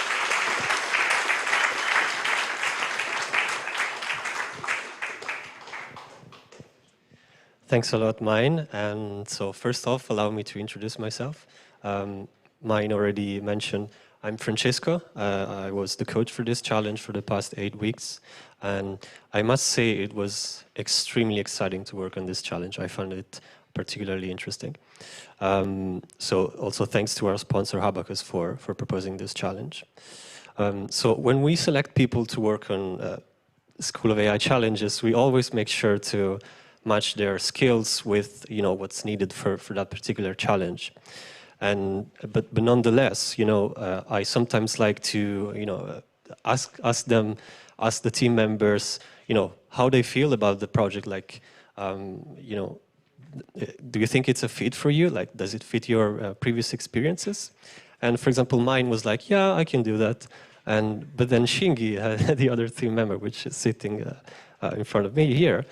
Thanks a lot, Main. And so first off, allow me to introduce myself. Main already mentioned I'm Francesco. I was the coach for this challenge for the past 8 weeks. And I must say it was extremely exciting to work on this challenge. I found it particularly interesting. So also thanks to our sponsor Habacus for proposing this challenge. So when we select people to work on School of AI challenges, we always make sure to match their skills with what's needed for that particular challenge. But nonetheless, I sometimes like to ask the team members, how they feel about the project. Like, do you think it's a fit for you? Like, does it fit your previous experiences? And for example, mine was like, yeah, I can do that. But then Shingi, the other team member, which is sitting in front of me here,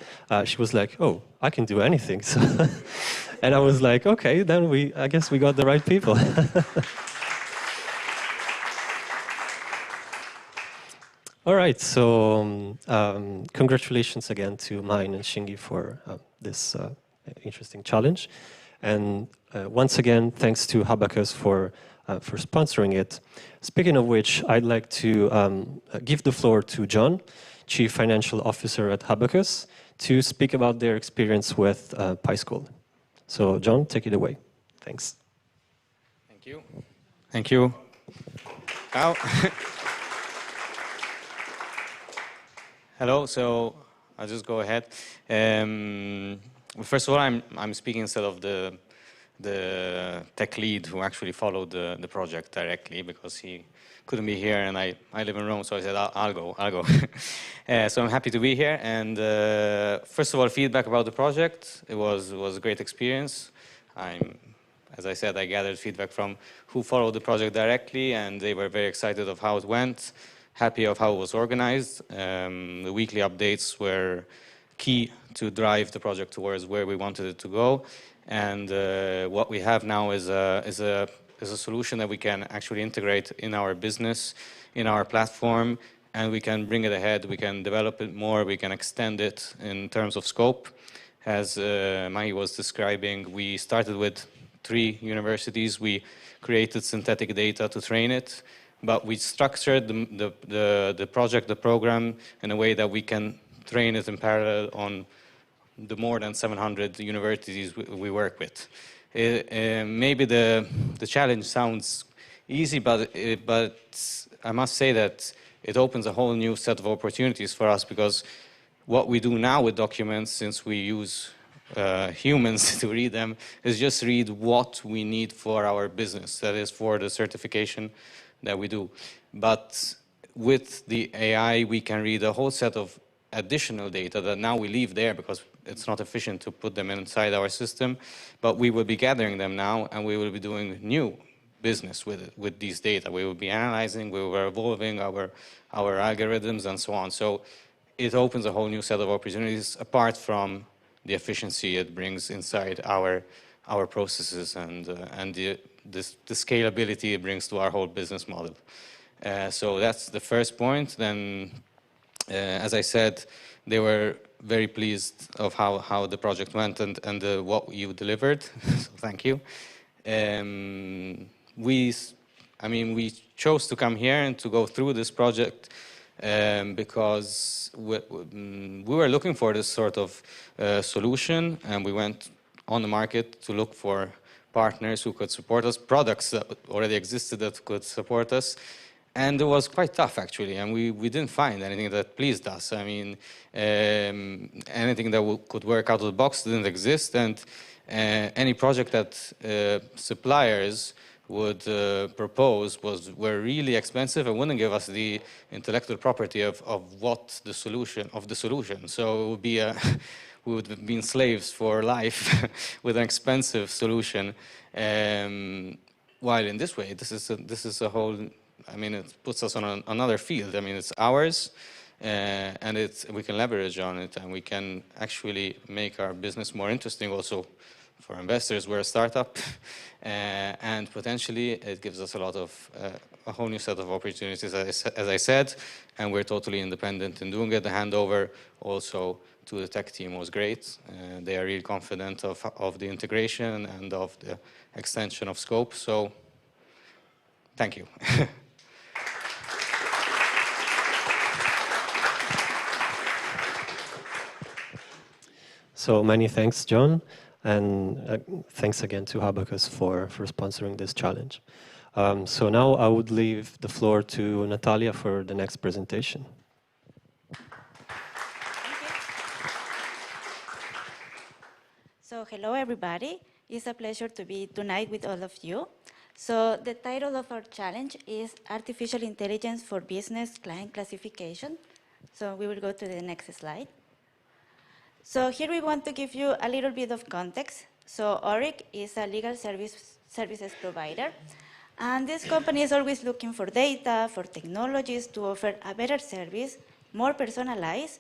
she was like, oh, I can do anything. So and I was like, okay, then I guess we got the right people. All right, so congratulations again to Mine and Shingi for this interesting challenge. And once again, thanks to Habacus for sponsoring it. Speaking of which, I'd like to give the floor to John, Chief Financial Officer at Habacus, to speak about their experience with PySchool. So, John, take it away. Thanks. Thank you. Thank you. Now, hello. So, I'll just go ahead. First of all, I'm speaking instead of the tech lead who actually followed the project directly, because he couldn't be here, and I live in Rome, so I said I'll go. So I'm happy to be here. And first of all, feedback about the project. It was a great experience. As I said, I gathered feedback from who followed the project directly, and they were very excited of how it went, happy of how it was organized. The weekly updates were key to drive the project towards where we wanted it to go. And what we have now is a solution that we can actually integrate in our business, in our platform, and we can bring it ahead, we can develop it more, we can extend it in terms of scope. As Mahi was describing, we started with 3 universities, we created synthetic data to train it, but we structured the project, the program, in a way that we can train it in parallel on the more than 700 universities we work with. Maybe the challenge sounds easy, but I must say that it opens a whole new set of opportunities for us, because what we do now with documents, since we use humans to read them, is just read what we need for our business, that is for the certification that we do. But with the AI, we can read a whole set of additional data that now we leave there because it's not efficient to put them inside our system, but we will be gathering them now, and we will be doing new business with these data. We will be analyzing, we will be evolving our algorithms and so on. So it opens a whole new set of opportunities apart from the efficiency it brings inside our processes and the scalability it brings to our whole business model. So that's the first point. Then, as I said, they were very pleased of how the project went and what you delivered. So thank you. We chose to come here and to go through this project because we were looking for this sort of solution, and we went on the market to look for partners who could support us, products that already existed that could support us. And it was quite tough, actually, and we didn't find anything that pleased us. I mean, anything that could work out of the box didn't exist, and any project that suppliers would propose were really expensive and wouldn't give us the intellectual property of the solution. So it would be we would have been slaves for life with an expensive solution. While in this way, this is a whole. I mean, it puts us on another field. I mean, it's ours, and we can leverage on it, and we can actually make our business more interesting also for investors. We're a startup, and potentially it gives us a whole new set of opportunities, as I said, and we're totally independent in doing it. The handover also to the tech team was great. They are really confident of the integration and of the extension of scope. So, thank you. So many thanks, John, and thanks again to Abacus for sponsoring this challenge. So now I would leave the floor to Natalia for the next presentation. So hello everybody, it's a pleasure to be tonight with all of you. So the title of our challenge is Artificial Intelligence for Business Client Classification. So we will go to the next slide. So here we want to give you a little bit of context. So Oric is a legal services provider, and this company is always looking for data, for technologies to offer a better service, more personalized.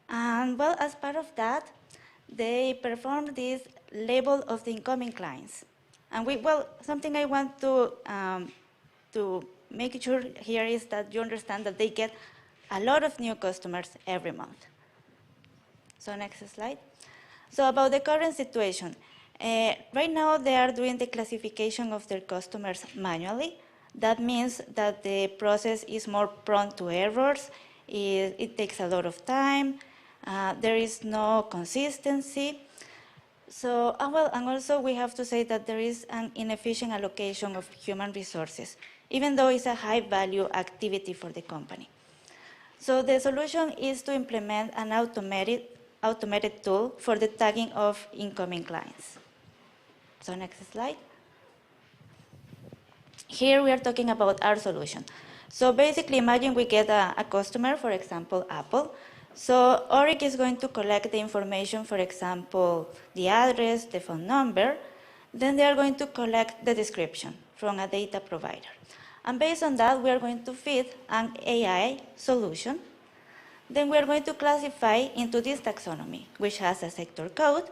And well, as part of that, they perform this label of the incoming clients. And something I want to make sure here is that you understand that they get a lot of new customers every month. So next slide. So about the current situation. Right now they are doing the classification of their customers manually. That means that the process is more prone to errors. It takes a lot of time. There is no consistency. So, and also we have to say that there is an inefficient allocation of human resources, even though it's a high value activity for the company. So the solution is to implement an automated tool for the tagging of incoming clients. So next slide. Here we are talking about our solution. So basically imagine we get a customer, for example, Apple. So Oric is going to collect the information, for example, the address, the phone number. Then they are going to collect the description from a data provider. And based on that, we are going to feed an AI solution. Then we are going to classify into this taxonomy, which has a sector code.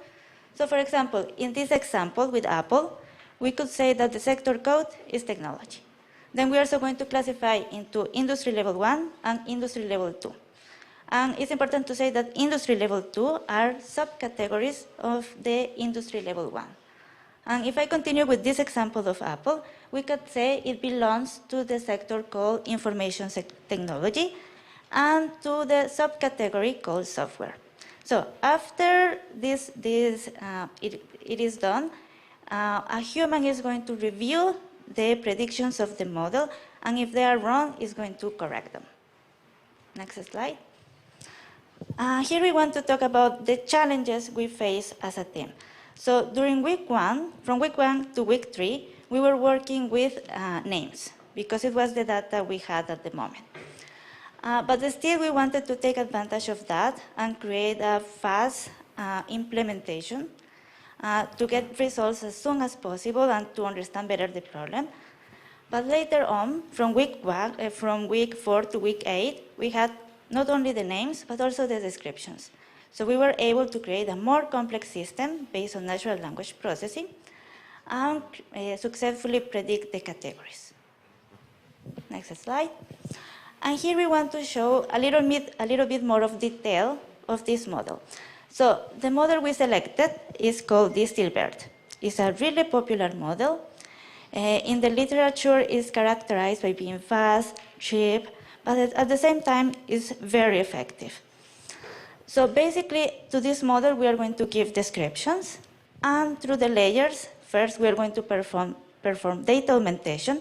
So for example, in this example with Apple, we could say that the sector code is technology. Then we are also going to classify into industry level 1 and industry level 2. And it's important to say that industry level 2 are subcategories of the industry level 1. And if I continue with this example of Apple, we could say it belongs to the sector called information technology and to the subcategory called software. So after it is done, a human is going to review the predictions of the model, and if they are wrong, is going to correct them. Next slide. Here we want to talk about the challenges we face as a team. So during week 1, from week 1 to week 3, we were working with names because it was the data we had at the moment. But still we wanted to take advantage of that and create a fast implementation to get results as soon as possible and to understand better the problem. But later on, from week 4 to week 8, we had not only the names, but also the descriptions. So we were able to create a more complex system based on natural language processing and successfully predict the categories. Next slide. And here we want to show a little bit more of detail of this model. So the model we selected is called DistillBERT. It's a really popular model. In the literature, it's characterized by being fast, cheap, but at the same time, it's very effective. So basically, to this model, we are going to give descriptions, and through the layers, first we are going to perform data augmentation,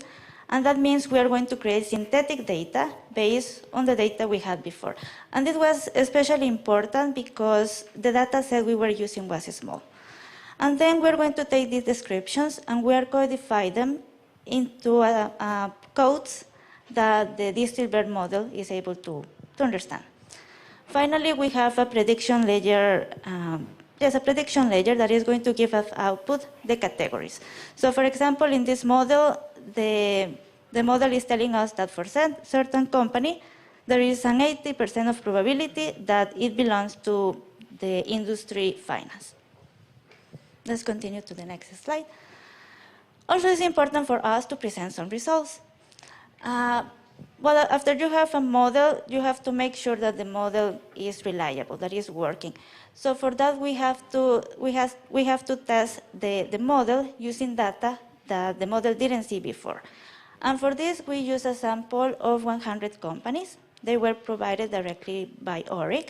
and that means we are going to create synthetic data based on the data we had before. And this was especially important because the data set we were using was small. And then we're going to take these descriptions and we are codify them into codes that the DistillBERT model is able to understand. Finally, we have a prediction layer. There's a prediction layer that is going to give us output the categories. So for example, in this model, the model is telling us that for certain company, there is an 80% of probability that it belongs to the industry finance. Let's continue to the next slide. Also, it's important for us to present some results. Well, after you have a model, you have to make sure that the model is reliable, that is working. So for that, we have to test the model using data that the model didn't see before. And for this, we use a sample of 100 companies. They were provided directly by Oric.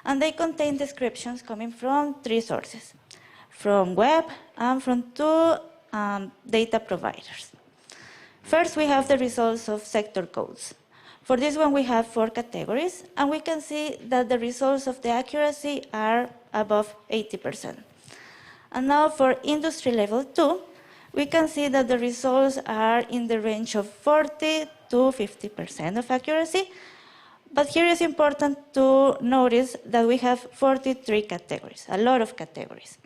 And they contain descriptions coming from 3 sources, from web and from 2 data providers. First, we have the results of sector codes. For this one, we have 4 categories, and we can see that the results of the accuracy are above 80%. And now for industry level 2, we can see that the results are in the range of 40 to 50% of accuracy. But here it's important to notice that we have 43 categories, a lot of categories.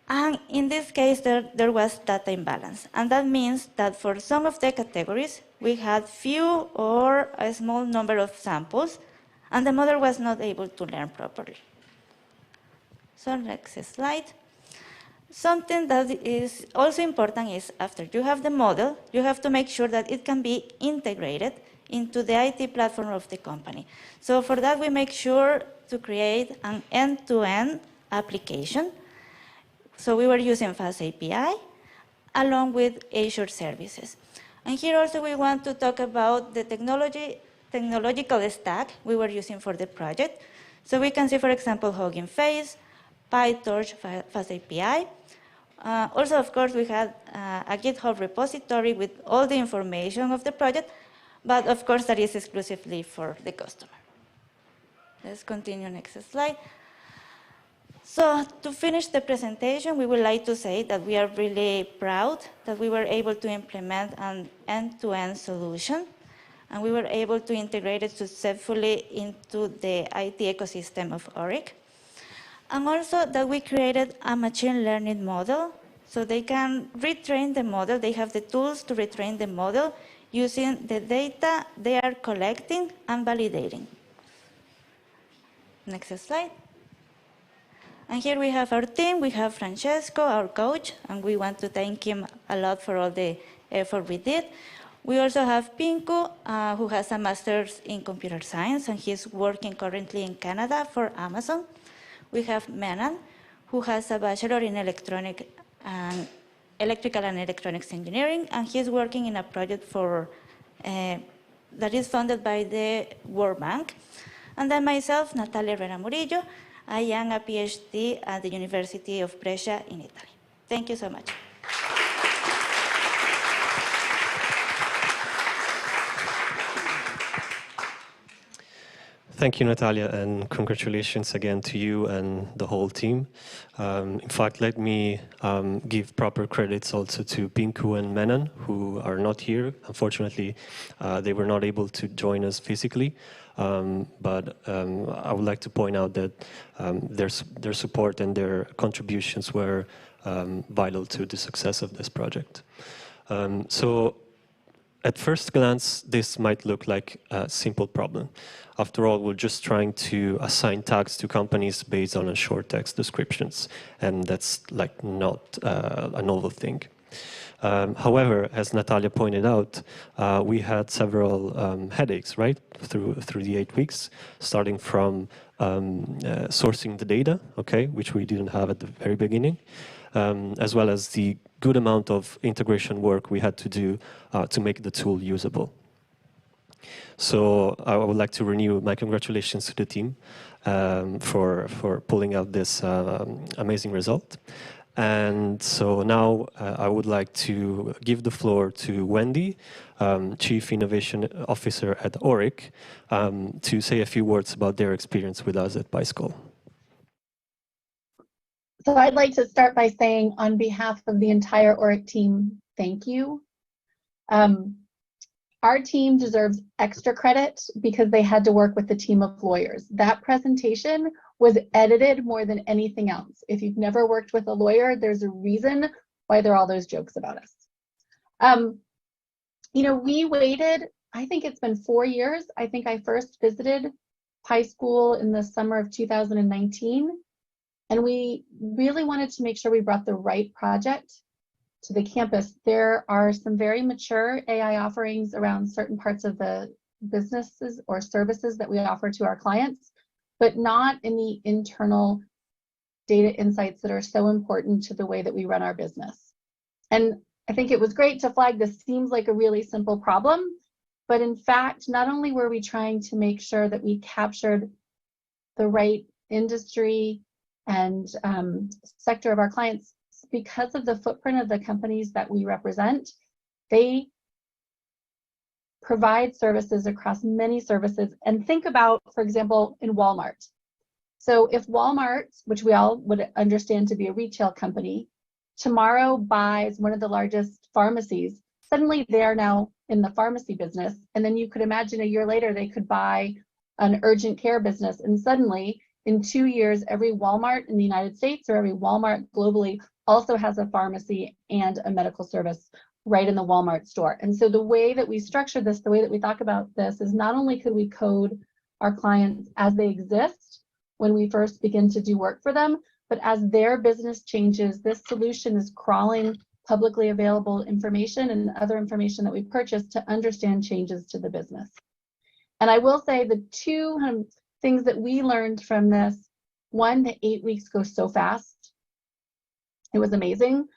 And in this case, there was data imbalance. And that means that for some of the categories, we had few or a small number of samples, and the model was not able to learn properly. So next slide. Something that is also important is after you have the model, you have to make sure that it can be integrated into the IT platform of the company. So for that, we make sure to create an end-to-end application. So we were using FastAPI along with Azure services. And here also we want to talk about the technological stack we were using for the project. So we can see, for example, Hugging Face, PyTorch, FastAPI. Also, of course, we had a GitHub repository with all the information of the project, but of course that is exclusively for the customer. Let's continue next slide. So to finish the presentation, we would like to say that we are really proud that we were able to implement an end-to-end solution, and we were able to integrate it successfully into the IT ecosystem of Oric. And also that we created a machine learning model, so they can retrain the model. They have the tools to retrain the model using the data they are collecting and validating. Next slide. And here we have our team. We have Francesco, our coach, and we want to thank him a lot for all the effort we did. We also have Pinku, who has a master's in computer science, and he's working currently in Canada for Amazon. We have Menan, who has a bachelor in electrical and electronics engineering, and he's working in a project for that is funded by the World Bank. And then myself, Natalia Herrera Murillo. I am a PhD at the University of Brescia in Italy. Thank you so much. Thank you, Natalia, and congratulations again to you and the whole team. In fact, let me give proper credits also to Pinku and Menan, who are not here. Unfortunately, they were not able to join us physically. But I would like to point out that their support and their contributions were vital to the success of this project. So at first glance, this might look like a simple problem. After all, we're just trying to assign tags to companies based on a short text descriptions, and that's like not a novel thing. However, as Natalia pointed out, we had several headaches, right, through the 8 weeks, starting from sourcing the data, okay, which we didn't have at the very beginning, as well as the good amount of integration work we had to do to make the tool usable. So I would like to renew my congratulations to the team for pulling out this amazing result. And so now I would like to give the floor to Wendy, Chief Innovation Officer at Oric, to say a few words about their experience with us at PySchool. So I'd like to start by saying, on behalf of the entire Oric team, thank you. Our team deserves extra credit because they had to work with a team of lawyers. That presentation was edited more than anything else. If you've never worked with a lawyer, there's a reason why there are all those jokes about us. You know, we waited, I think it's been 4 years. I think I first visited PySchool in the summer of 2019. And we really wanted to make sure we brought the right project to the campus. There are some very mature AI offerings around certain parts of the businesses or services that we offer to our clients, but not in the internal data insights that are so important to the way that we run our business. And I think it was great to flag this seems like a really simple problem, but in fact, not only were we trying to make sure that we captured the right industry and sector of our clients, because of the footprint of the companies that we represent, they provide services across many services. And think about, for example, in Walmart. So if Walmart, which we all would understand to be a retail company, tomorrow buys one of the largest pharmacies, suddenly they are now in the pharmacy business. And then you could imagine a year later, they could buy an urgent care business. And suddenly in 2 years, every Walmart in the United States or every Walmart globally also has a pharmacy and a medical service right in the Walmart store. And so the way that we structure this, the way that we talk about this is not only could we code our clients as they exist when we first begin to do work for them, but as their business changes, this solution is crawling publicly available information and other information that we purchased to understand changes to the business. And I will say the two things that we learned from this, one, the 8 weeks go so fast. It was amazing.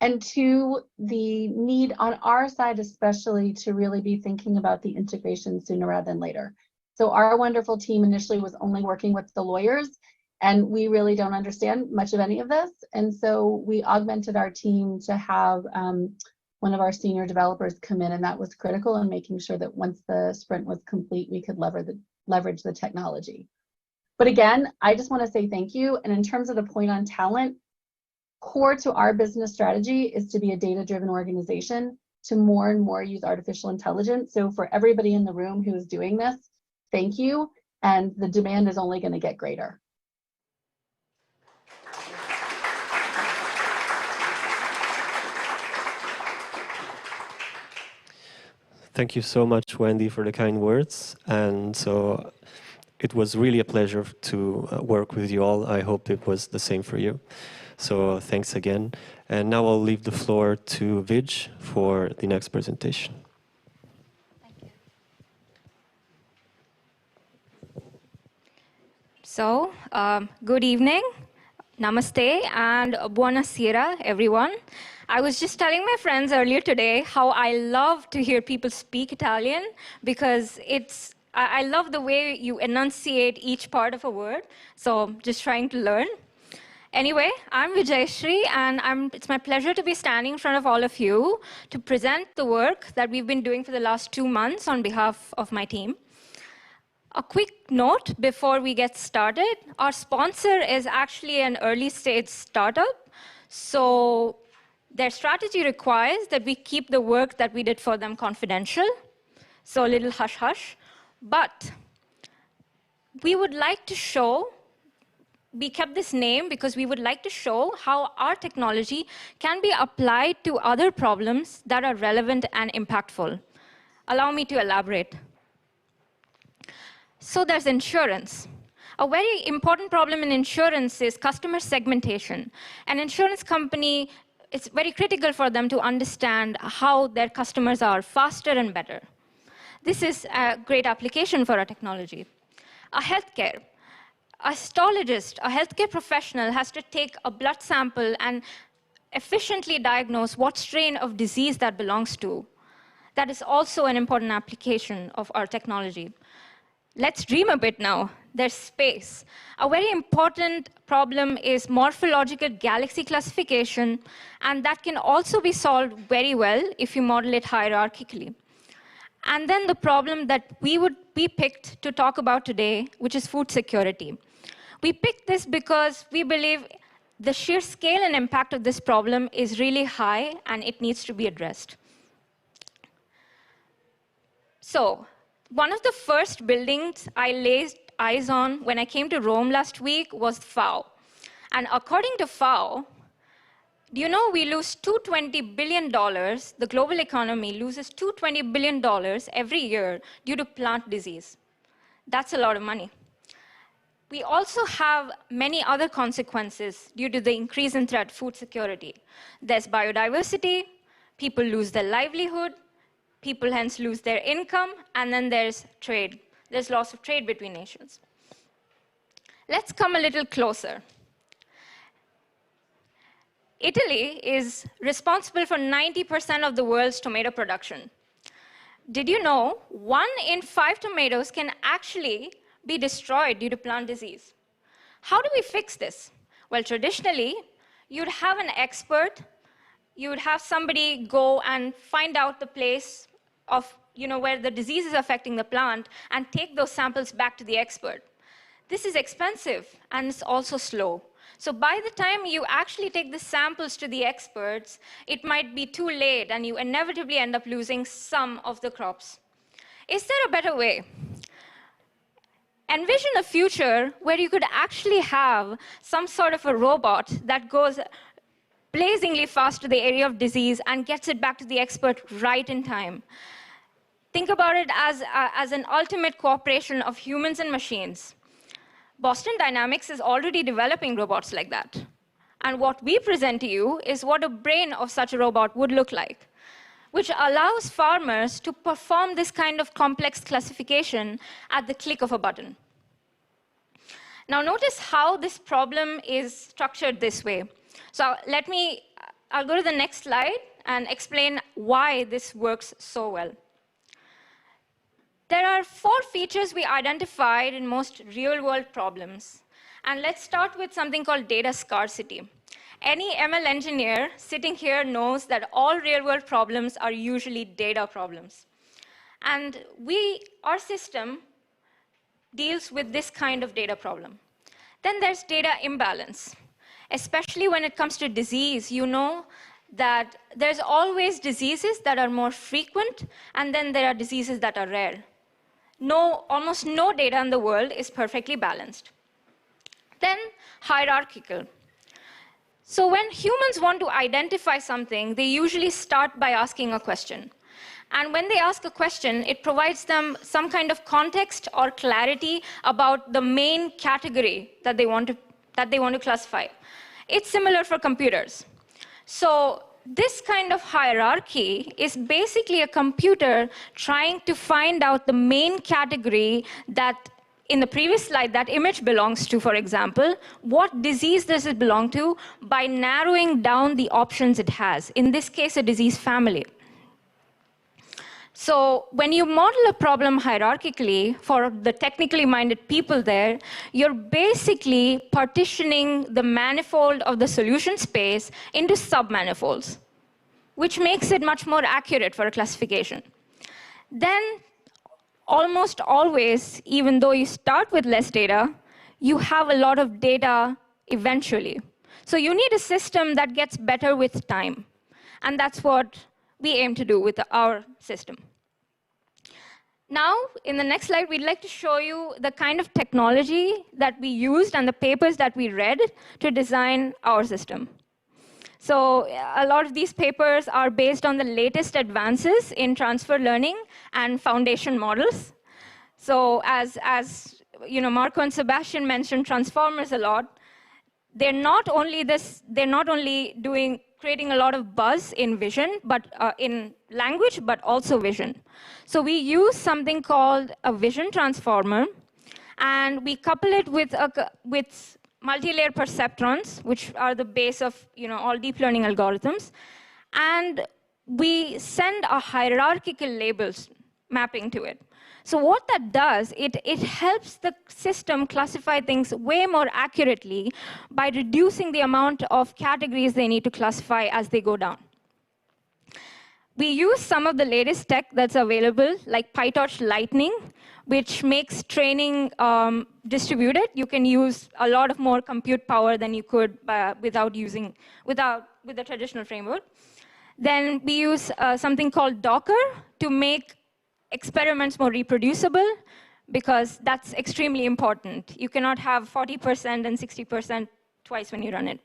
And two, the need on our side, especially to really be thinking about the integration sooner rather than later. So our wonderful team initially was only working with the lawyers, and we really don't understand much of any of this. And so we augmented our team to have one of our senior developers come in, and that was critical in making sure that once the sprint was complete, we could leverage the technology. But again, I just want to say thank you. And in terms of the point on talent, core to our business strategy is to be a data-driven organization, to more and more use artificial intelligence. So for everybody in the room who is doing this, thank you. And the demand is only going to get greater. Thank you so much, Wendy, for the kind words. And so it was really a pleasure to work with you all. I hope it was the same for you. So thanks again. And now I'll leave the floor to Vij for the next presentation. Thank you. So, good evening, namaste, and buonasera, everyone. I was just telling my friends earlier today how I love to hear people speak Italian because I love the way you enunciate each part of a word. So just trying to learn. Anyway, I'm Vijayashree, and it's my pleasure to be standing in front of all of you to present the work that we've been doing for the last 2 months on behalf of my team. A quick note before we get started, our sponsor is actually an early stage startup. So their strategy requires that we keep the work that we did for them confidential. So a little hush hush. But we would like to show, we kept this name because we would like to show how our technology can be applied to other problems that are relevant and impactful. Allow me to elaborate. So there's insurance. A very important problem in insurance is customer segmentation. An insurance company, it's very critical for them to understand how their customers are faster and better. This is a great application for our technology. A healthcare. A histologist, a healthcare professional, has to take a blood sample and efficiently diagnose what strain of disease that belongs to. That is also an important application of our technology. Let's dream a bit now. There's space. A very important problem is morphological galaxy classification, and that can also be solved very well if you model it hierarchically. And then the problem that we picked to talk about today, which is food security. We picked this because we believe the sheer scale and impact of this problem is really high, and it needs to be addressed. So, one of the first buildings I laid eyes on when I came to Rome last week was FAO. And according to FAO, do you know we lose $220 billion, the global economy loses $220 billion every year due to plant disease. That's a lot of money. We also have many other consequences due to the increase in threat food security. There's biodiversity, people lose their livelihood, people hence lose their income, and then there's trade. There's loss of trade between nations. Let's come a little closer. Italy is responsible for 90% of the world's tomato production. Did you know 1 in 5 tomatoes can actually be destroyed due to plant disease? How do we fix this? Well, traditionally, you'd have an expert, you would have somebody go and find out the place of where the disease is affecting the plant and take those samples back to the expert. This is expensive and it's also slow. So by the time you actually take the samples to the experts, it might be too late and you inevitably end up losing some of the crops. Is there a better way? Envision a future where you could actually have some sort of a robot that goes blazingly fast to the area of disease and gets it back to the expert right in time. Think about it as an ultimate cooperation of humans and machines. Boston Dynamics is already developing robots like that. And what we present to you is what a brain of such a robot would look like, which allows farmers to perform this kind of complex classification at the click of a button. Now notice how this problem is structured this way. So I'll go to the next slide and explain why this works so well. There are 4 features we identified in most real-world problems. And let's start with something called data scarcity. Any ML engineer sitting here knows that all real-world problems are usually data problems. And our system deals with this kind of data problem. Then there's data imbalance. Especially when it comes to disease, you know that there's always diseases that are more frequent, and then there are diseases that are rare. Almost no data in the world is perfectly balanced. Then, hierarchical. So when humans want to identify something, they usually start by asking a question. And when they ask a question, it provides them some kind of context or clarity about the main category that they want to classify. It's similar for computers. So this kind of hierarchy is basically a computer trying to find out the main category that, in the previous slide, that image belongs to, for example. What disease does it belong to by narrowing down the options it has? In this case, a disease family. So when you model a problem hierarchically for the technically minded people there, you're basically partitioning the manifold of the solution space into submanifolds, which makes it much more accurate for a classification. Then, almost always, even though you start with less data, you have a lot of data eventually. So you need a system that gets better with time. And that's what we aim to do with our system. Now, in the next slide, we'd like to show you the kind of technology that we used and the papers that we read to design our system. So a lot of these papers are based on the latest advances in transfer learning and foundation models. So as Marco and Sebastian mentioned transformers a lot, they're not only creating a lot of buzz in vision, but in language, but also vision. So we use something called a vision transformer, and we couple it with multi-layer perceptrons, which are the base of all deep learning algorithms, and we send a hierarchical labels mapping to it. So what that does, it helps the system classify things way more accurately by reducing the amount of categories they need to classify as they go down. We use some of the latest tech that's available, like PyTorch Lightning, which makes training distributed. You can use a lot of more compute power than you could with the traditional framework. Then we use something called Docker to make experiments more reproducible, because that's extremely important. You cannot have 40% and 60% twice when you run it.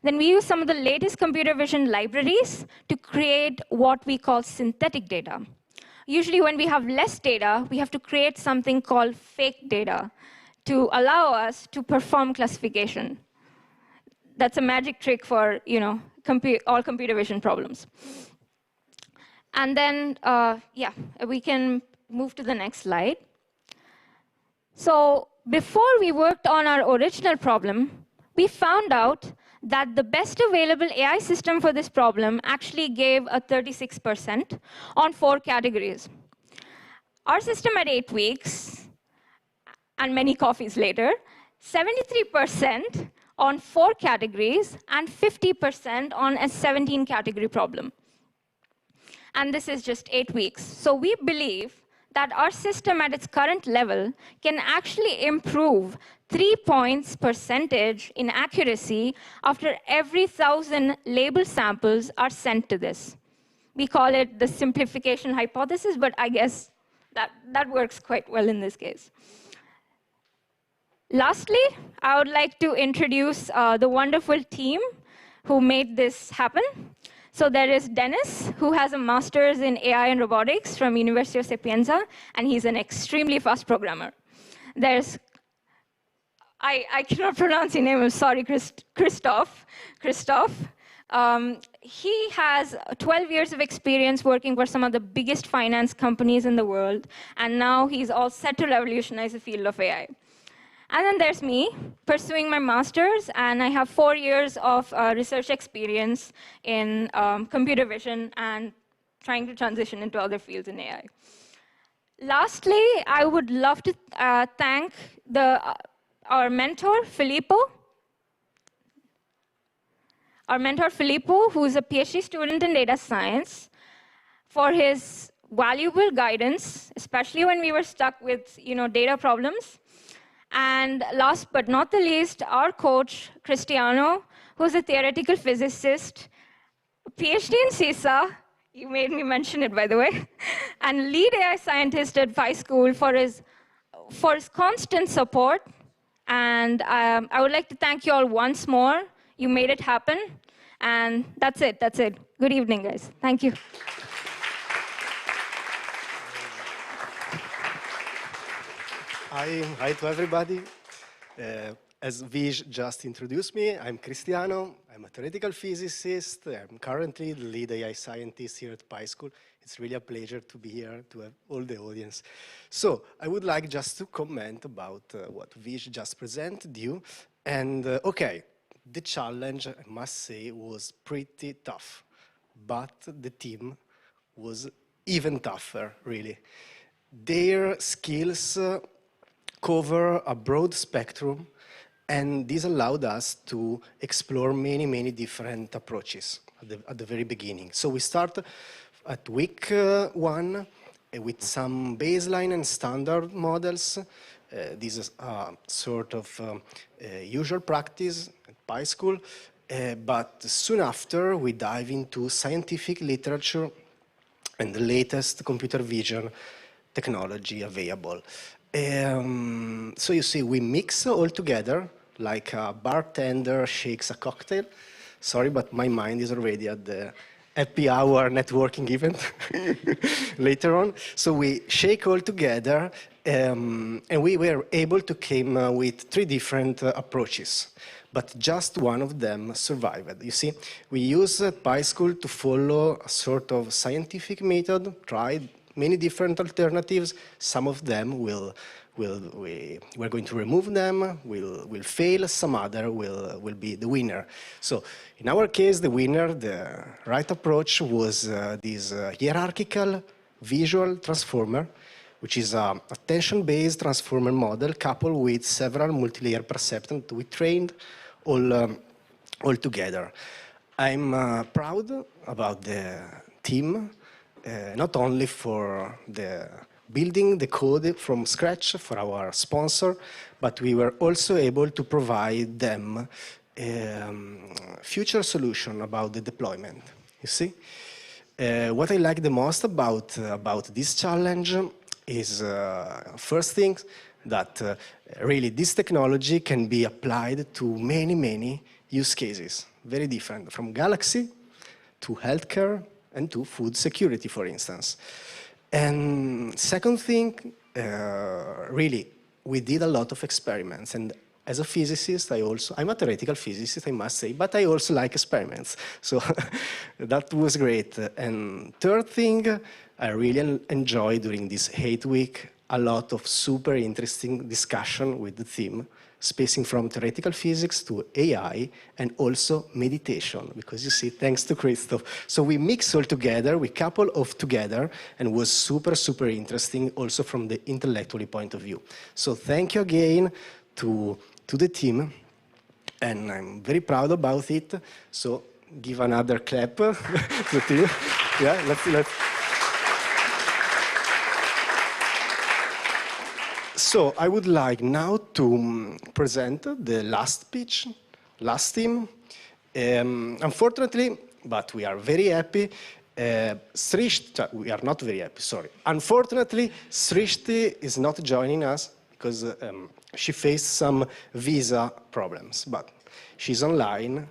Then we use some of the latest computer vision libraries to create what we call synthetic data. Usually when we have less data, we have to create something called fake data to allow us to perform classification. That's a magic trick for all computer vision problems. And then, we can move to the next slide. So before we worked on our original problem, we found out that the best available AI system for this problem actually gave a 36% on 4 categories. Our system at 8 weeks, and many coffees later, 73% on 4 categories, and 50% on a 17 category problem. And this is just 8 weeks. So we believe that our system at its current level can actually improve 3 points percentage in accuracy after every 1,000 label samples are sent to this. We call it the simplification hypothesis, but I guess that works quite well in this case. Lastly, I would like to introduce the wonderful team who made this happen. So there is Dennis, who has a master's in AI and robotics from University of Sapienza, and he's an extremely fast programmer. There's, I cannot pronounce his name, I'm sorry, Christoph. He has 12 years of experience working for some of the biggest finance companies in the world, and now he's all set to revolutionize the field of AI. And then there's me, pursuing my master's, and I have 4 years of research experience in computer vision and trying to transition into other fields in AI. Lastly, I would love to thank our mentor, Filippo. Our mentor, Filippo, who is a PhD student in data science, for his valuable guidance, especially when we were stuck with data problems. And last but not the least, our coach, Cristiano, who's a theoretical physicist, PhD in CISA, you made me mention it, by the way, and lead AI scientist at PySchool for his constant support. And I would like to thank you all once more. You made it happen. And that's it. Good evening, guys. Thank you. Hi to everybody. As Vij just introduced me, I'm Cristiano. I'm a theoretical physicist. I'm currently the lead AI scientist here at PySchool. It's really a pleasure to be here, to have all the audience. So I would like just to comment about what Vij just presented you. And okay, the challenge, I must say, was pretty tough. But the team was even tougher, really. Their skills cover a broad spectrum, and this allowed us to explore many different approaches at the very beginning. So we start at week 1 with some baseline and standard models. This is a sort of usual practice at PySchool, but soon after we dive into scientific literature and the latest computer vision technology available. So you see, we mix all together like a bartender shakes a cocktail. Sorry, but my mind is already at the happy hour networking event later on. So we shake all together, and we were able to come with 3 different approaches. But just one of them survived. You see, we use PySchool to follow a sort of scientific method, tried many different alternatives. Some of them we're going to remove them, will fail, some other will be the winner. So in our case, the winner, the right approach was this hierarchical visual transformer, which is an attention-based transformer model coupled with several multi-layer perceptors that we trained all together. I'm proud about the team, not only for the building the code from scratch for our sponsor, but we were also able to provide them future solution about the deployment. You see, what I like the most about this challenge is first thing that really this technology can be applied to many use cases, very different, from Galaxy to healthcare and to food security, for instance. And second thing, really, we did a lot of experiments. And as a physicist, I'm a theoretical physicist, I must say, but I also like experiments. So that was great. And third thing, I really enjoyed during this 8-week a lot of super interesting discussion with the team, spacing from theoretical physics to AI and also meditation, because you see, thanks to Christoph. So we mix all together, we couple off together, and was super interesting also from the intellectual point of view. So thank you again to to the team, and I'm very proud about it. So give another clap to the team. Yeah, let's. So I would like now to present the last pitch, last team. Unfortunately, but we are very happy. Srishti, we are not very happy, sorry. Unfortunately, Srishti is not joining us because she faced some visa problems, but she's online.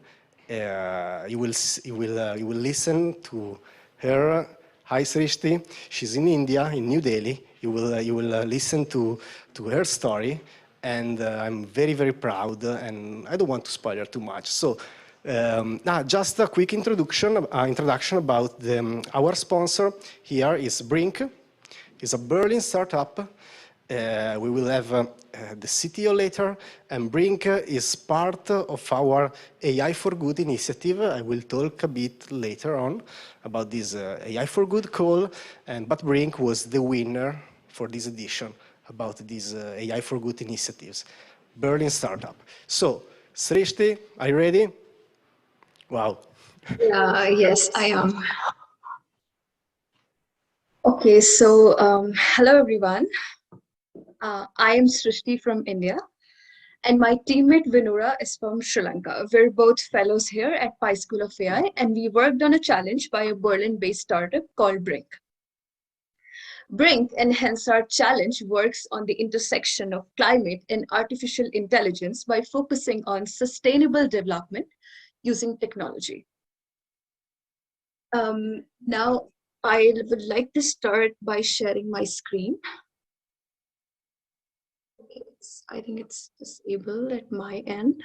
You will listen to her. Hi, Srishti. She's in India, in New Delhi. You will listen to her story, and I'm very, very proud, and I don't want to spoil her too much. So just a quick introduction about our sponsor. Here is Brink. It's a Berlin startup. We will have the CTO later, and Brink is part of our AI for Good initiative. I will talk a bit later on about this AI for Good call, but Brink was the winner for this edition about these AI for Good initiatives. Berlin startup. So, Srishti, are you ready? Wow. Yes, I am. Okay, so hello everyone. I am Srishti from India, and my teammate Vinura is from Sri Lanka. We're both fellows here at Pi School of AI, and we worked on a challenge by a Berlin-based startup called Brink. Brink, and hence our challenge, works on the intersection of climate and artificial intelligence by focusing on sustainable development using technology. Now, I would like to start by sharing my screen. I think it's disabled at my end.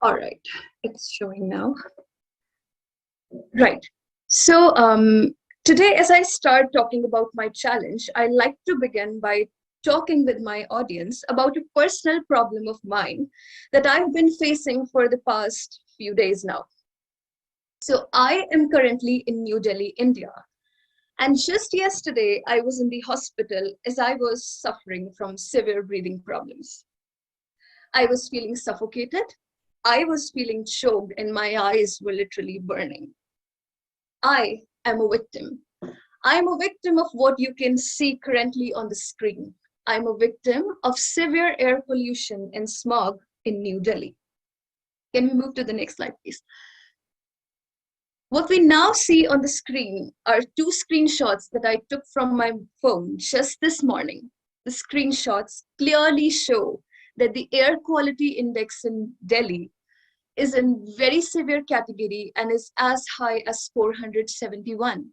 All right, it's showing now. Right, so today as I start talking about my challenge, I'd like to begin by talking with my audience about a personal problem of mine that I've been facing for the past few days now. So I am currently in New Delhi, India. And just yesterday, I was in the hospital as I was suffering from severe breathing problems. I was feeling suffocated. I was feeling choked, and my eyes were literally burning. I am a victim. I'm a victim of what you can see currently on the screen. I'm a victim of severe air pollution and smog in New Delhi. Can we move to the next slide, please? What we now see on the screen are two screenshots that I took from my phone just this morning. The screenshots clearly show that the air quality index in Delhi is in very severe category and is as high as 471.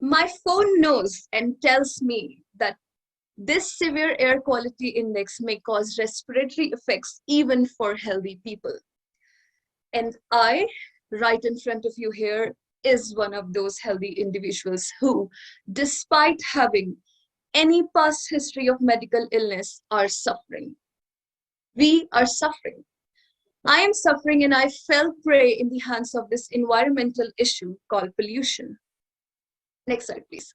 My phone knows and tells me that this severe air quality index may cause respiratory effects even for healthy people. And I, right in front of you here, is one of those healthy individuals who, despite having any past history of medical illness, are suffering. We are suffering. I am suffering, and I fell prey in the hands of this environmental issue called pollution. Next slide, please.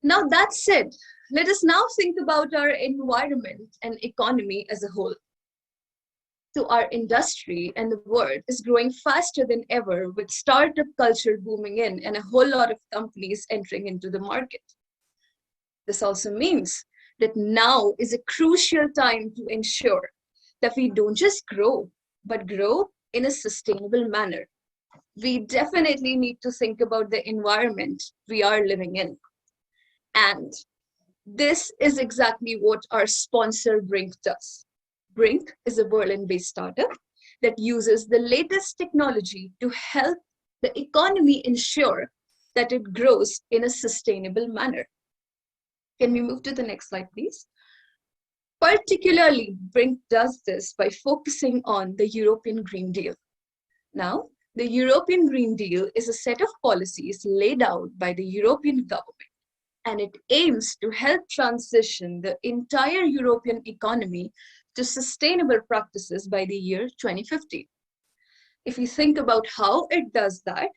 Now that said, let us now think about our environment and economy as a whole. So our industry and the world is growing faster than ever, with startup culture booming in and a whole lot of companies entering into the market. This also means that now is a crucial time to ensure that we don't just grow, but grow in a sustainable manner. We definitely need to think about the environment we are living in. And this is exactly what our sponsor Brink does. Brink is a Berlin-based startup that uses the latest technology to help the economy ensure that it grows in a sustainable manner. Can we move to the next slide, please? Particularly, Brink does this by focusing on the European Green Deal. Now, the European Green Deal is a set of policies laid out by the European government, and it aims to help transition the entire European economy to sustainable practices by the year 2050. If you think about how it does that,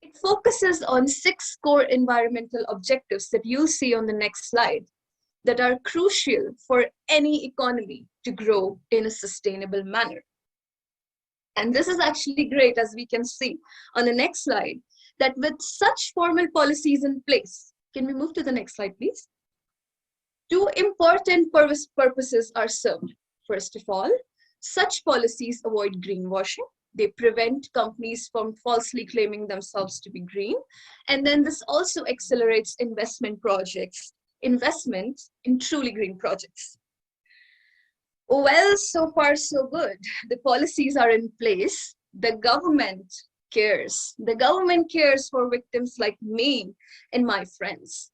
it focuses on 6 core environmental objectives that you'll see on the next slide. that are crucial for any economy to grow in a sustainable manner. And this is actually great, as we can see on the next slide, that with such formal policies in place, can we move to the next slide, please? Two important purposes are served. First of all, such policies avoid greenwashing. They prevent companies from falsely claiming themselves to be green. And then this also accelerates investment in truly green projects. Well, so far so good. The policies are in place. The government cares. The government cares for victims like me and my friends.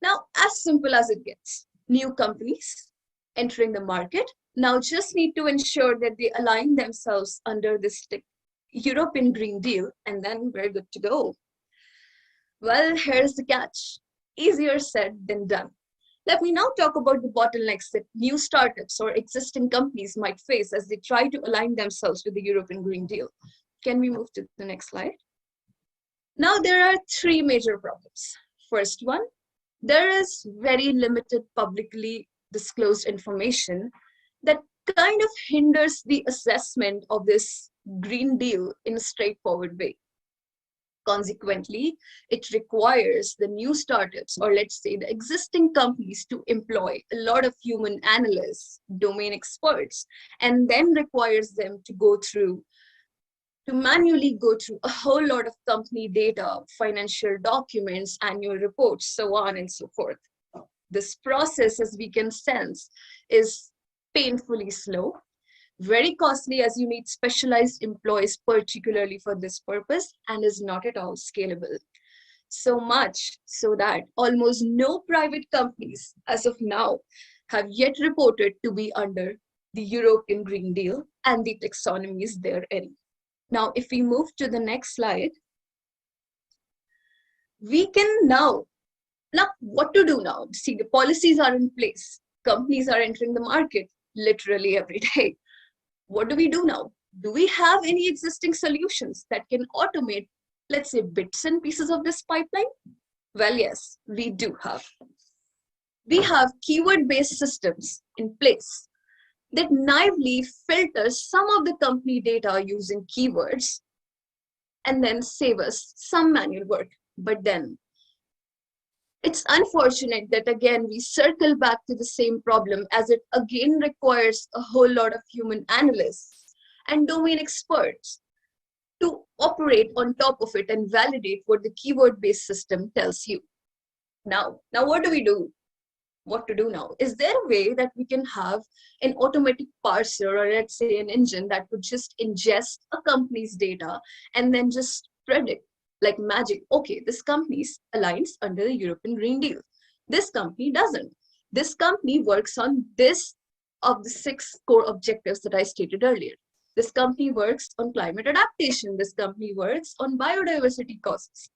Now, as simple as it gets, new companies entering the market now just need to ensure that they align themselves under this European Green Deal, and then we're good to go. Well, here's the catch. Easier said than done. Let me now talk about the bottlenecks that new startups or existing companies might face as they try to align themselves with the European Green Deal. Can we move to the next slide? Now, there are three major problems. First one, there is very limited publicly disclosed information that kind of hinders the assessment of this Green Deal in a straightforward way. Consequently, it requires the new startups, or let's say the existing companies, to employ a lot of human analysts, domain experts, and then requires them to manually go through a whole lot of company data, financial documents, annual reports, so on and so forth. This process, as we can sense, is painfully slow, very costly, as you need specialized employees particularly for this purpose, and is not at all scalable. So much so that almost no private companies as of now have yet reported to be under the European Green Deal and the taxonomies therein. Now, if we move to the next slide, we can now what to do now? See, the policies are in place. Companies are entering the market literally every day. What do we do now? Do we have any existing solutions that can automate, let's say, bits and pieces of this pipeline? Well, yes, we do have. We have keyword-based systems in place that naively filter some of the company data using keywords and then save us some manual work. But then it's unfortunate that again, we circle back to the same problem, as it again requires a whole lot of human analysts and domain experts to operate on top of it and validate what the keyword-based system tells you. Now what do we do? What to do now? Is there a way that we can have an automatic parser, or let's say an engine, that would just ingest a company's data and then just predict like magic? Okay, this company aligns under the European Green Deal. This company doesn't. This company works on this of the 6 core objectives that I stated earlier. This company works on climate adaptation. This company works on biodiversity costs.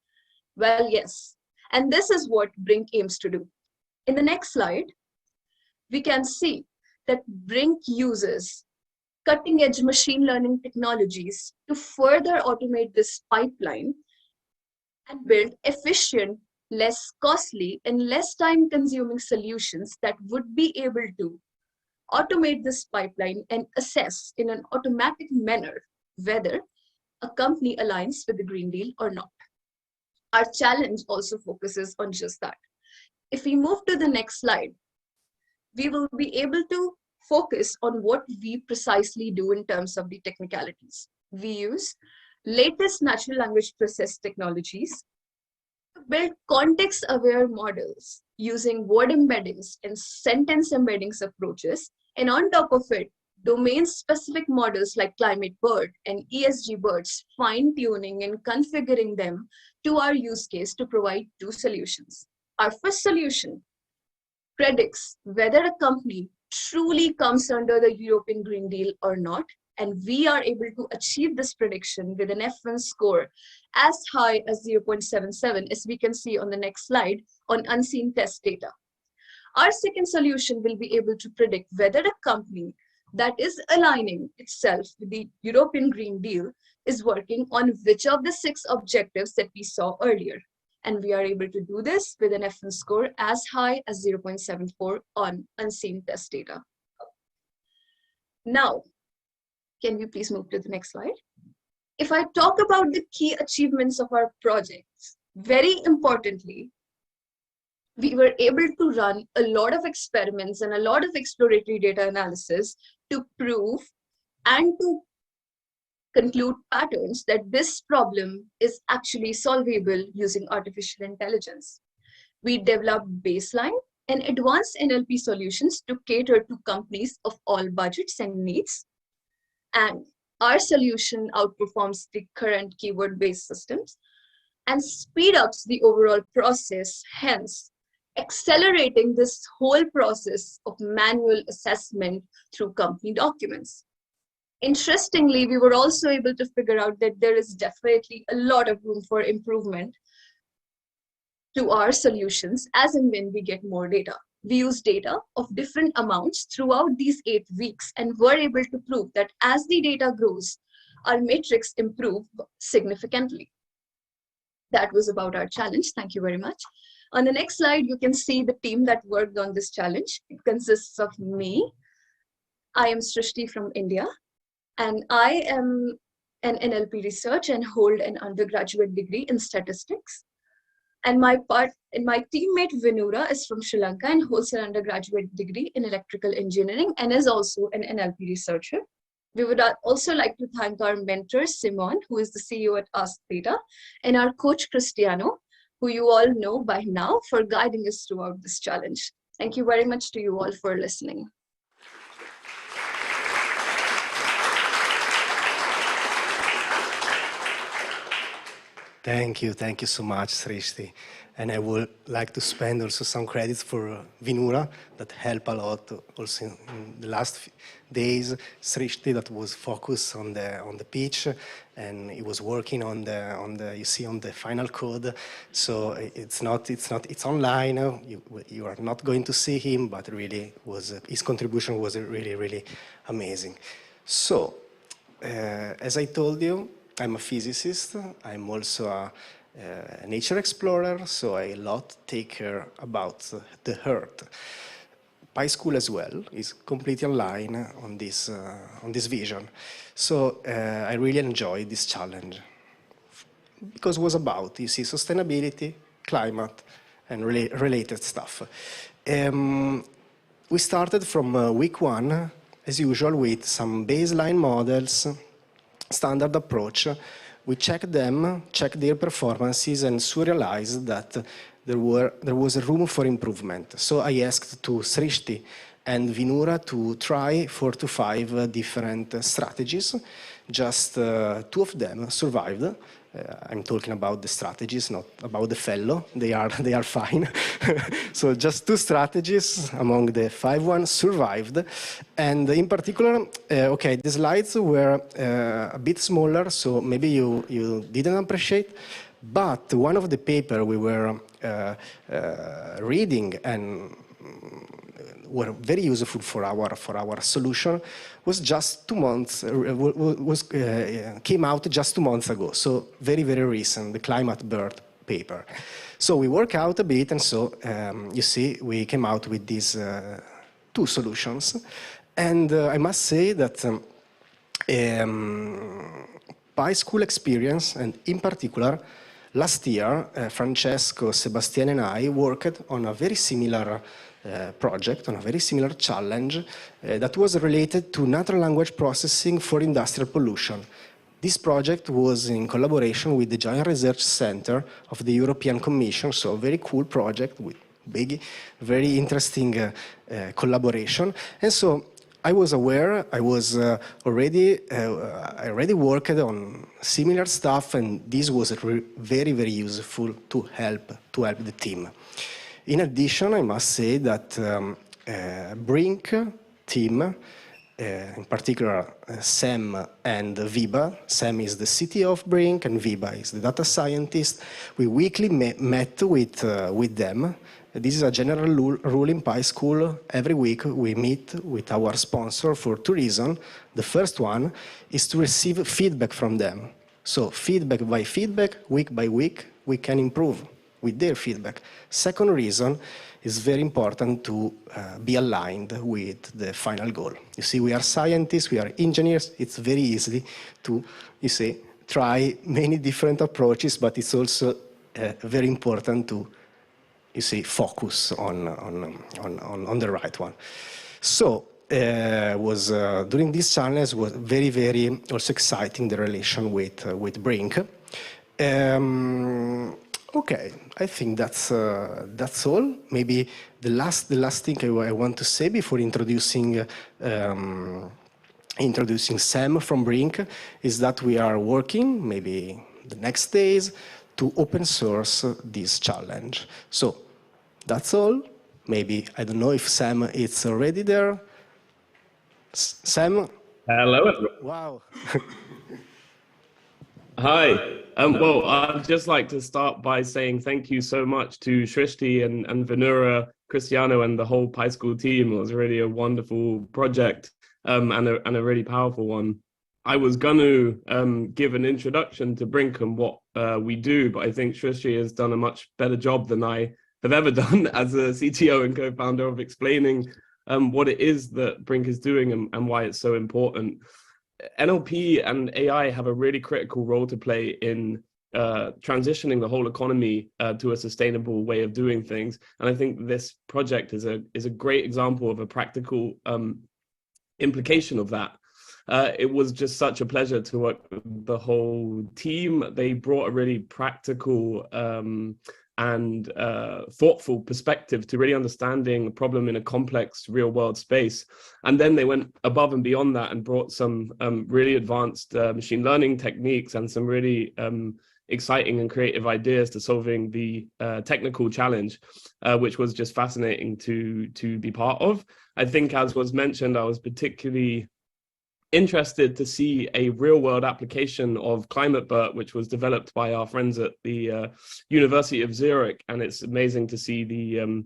Well, yes, and this is what Brink aims to do. In the next slide, we can see that Brink uses cutting-edge machine learning technologies to further automate this pipeline and build efficient, less costly, and less time-consuming solutions that would be able to automate this pipeline and assess in an automatic manner whether a company aligns with the Green Deal or not. Our challenge also focuses on just that. If we move to the next slide, we will be able to focus on what we precisely do in terms of the technicalities. We use latest natural language process technologies to build context-aware models using word embeddings and sentence embeddings approaches, and on top of it, domain-specific models like Climate Bird and ESG Birds, fine-tuning and configuring them to our use case to provide 2 solutions. Our first solution predicts whether a company truly comes under the European Green Deal or not, and we are able to achieve this prediction with an F1 score as high as 0.77, as we can see on the next slide, on unseen test data. Our second solution will be able to predict whether a company that is aligning itself with the European Green Deal is working on which of the 6 objectives that we saw earlier. And we are able to do this with an FN score as high as 0.74 on unseen test data. Now, can we please move to the next slide? If I talk about the key achievements of our projects, very importantly, we were able to run a lot of experiments and a lot of exploratory data analysis to prove and to conclude patterns that this problem is actually solvable using artificial intelligence. We developed baseline and advanced NLP solutions to cater to companies of all budgets and needs. And our solution outperforms the current keyword-based systems and speed up the overall process, hence accelerating this whole process of manual assessment through company documents. Interestingly, we were also able to figure out that there is definitely a lot of room for improvement to our solutions as and when we get more data. We use data of different amounts throughout these 8 weeks and were able to prove that as the data grows, our metrics improve significantly. That was about our challenge. Thank you very much. On the next slide, you can see the team that worked on this challenge. It consists of me. I am Srishti from India, and I am an NLP researcher and hold an undergraduate degree in statistics. And my teammate Vinura is from Sri Lanka and holds an undergraduate degree in electrical engineering and is also an NLP researcher. We would also like to thank our mentor, Simon, who is the CEO at Ask Data, and our coach, Cristiano, who you all know by now, for guiding us throughout this challenge. Thank you very much to you all for listening. Thank you so much, Srishti. And I would like to spend also some credits for Vinura that helped a lot also in the last days. Srishti that was focused on the pitch, and he was working on the final code. So it's online. You are not going to see him, but really his contribution was really amazing. So as I told you, I'm a physicist. I'm also a nature explorer, so I take care about the Earth. PySchool as well is completely aligned on this vision. So I really enjoyed this challenge because it was about, you see, sustainability, climate, and related stuff. We started from week 1, as usual, with some baseline models, standard approach. We checked them, checked their performances, and so realized that there was a room for improvement. So I asked to Srishti and Vinura to try 4 to 5 different strategies. Just 2 of them survived. I'm talking about the strategies, not about the fellow. They are fine. So just 2 strategies among the 5 ones survived. And in particular, okay, the slides were a bit smaller, so maybe you didn't appreciate. But one of the paper we were reading and were very useful for our solution was just 2 months, came out just 2 months ago. So very recent, the Climate Bird paper. So we work out a bit, and so you see, we came out with these 2 solutions. And I must say that PySchool experience, and in particular, last year, Francesco, Sebastian, and I worked on a very similar project, on a very similar challenge that was related to natural language processing for industrial pollution. This project was in collaboration with the Joint Research Center of the European Commission, so a very cool project with big, very interesting collaboration. And so I was aware, I was I already worked on similar stuff, and this was very useful to help the team. In addition, I must say that Brink team, in particular Sam and Viba, Sam is the CTO of Brink and Viba is the data scientist. We weekly met with them. This is a general rule in PySchool. Every week we meet with our sponsor for 2 reasons. The first one is to receive feedback from them. So feedback by feedback, week by week, we can improve. with their feedback. Second reason is very important to be aligned with the final goal. You see, we are scientists, we are engineers. It's very easy to, you see, try many different approaches, but it's also very important to, you see, focus on the right one. So during this challenge was very, very also exciting, the relation with Brink. Okay, I think that's all. Maybe the last thing I want to say before introducing Sam from Brink is that we are working, maybe the next days, to open source this challenge. So that's all. Maybe, I don't know if Sam is already there. Sam? Hello, everyone. Wow. Hi. Well, I'd just like to start by saying thank you so much to Srishti and Venura, Cristiano, and the whole PySchool team. It was really a wonderful project and a really powerful one. I was going to give an introduction to Brink and what we do, but I think Srishti has done a much better job than I have ever done as a CTO and co-founder of explaining what it is that Brink is doing and why it's so important. NLP and AI have a really critical role to play in transitioning the whole economy to a sustainable way of doing things. And I think this project is a great example of a practical implication of that. It was just such a pleasure to work with the whole team. They brought a really practical and thoughtful perspective to really understanding a problem in a complex real-world space. And then they went above and beyond that and brought some really advanced machine learning techniques and some really exciting and creative ideas to solving the technical challenge, which was just fascinating to be part of. I think, as was mentioned, I was particularly interested to see a real-world application of ClimateBERT, which was developed by our friends at the University of Zurich, and it's amazing to see the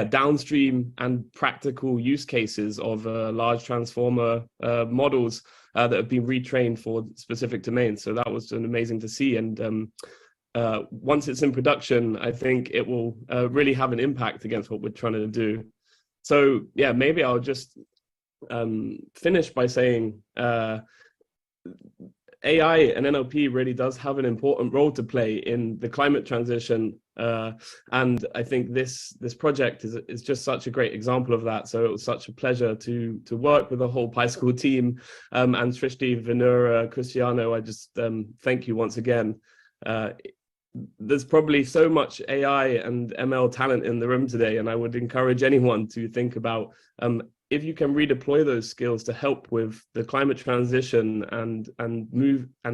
downstream and practical use cases of large transformer models that have been retrained for specific domains. So that was amazing to see, and once it's in production, I think it will really have an impact against what we're trying to do. So yeah, maybe I'll just finish by saying AI and NLP really does have an important role to play in the climate transition, and I think this project is just such a great example of that. So it was such a pleasure to work with the whole PySchool team, and Srishti, Venura, Cristiano. I just thank you once again. There's probably so much AI and ML talent in the room today, and I would encourage anyone to think about if you can redeploy those skills to help with the climate transition and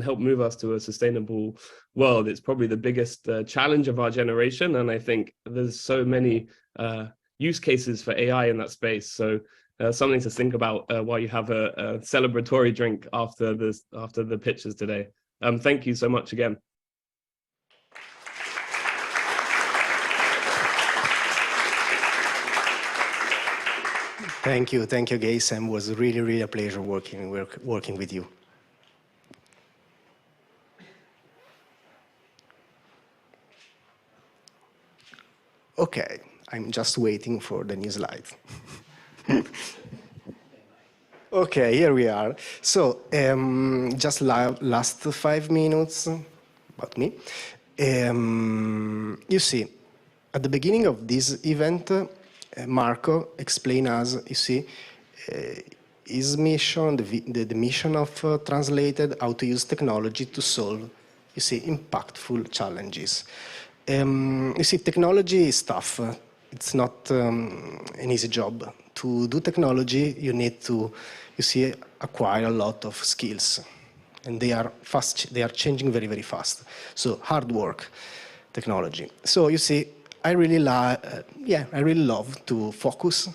help move us to a sustainable world. It's probably the biggest challenge of our generation, and I think there's so many use cases for AI in that space. So something to think about while you have a celebratory drink after the pitches today. Thank you so much again. Thank you, Gay. Sam, it was really a pleasure working with you. Okay, I'm just waiting for the new slide. Okay, here we are. So, just last 5 minutes about me. You see, at the beginning of this event, Marco explained us, you see, his mission, the mission of Translated, how to use technology to solve, you see, impactful challenges. You see, technology is tough. It's not an easy job. To do technology, you need to, you see, acquire a lot of skills. And they are changing very fast. So hard work, technology. So you see, I really love to focus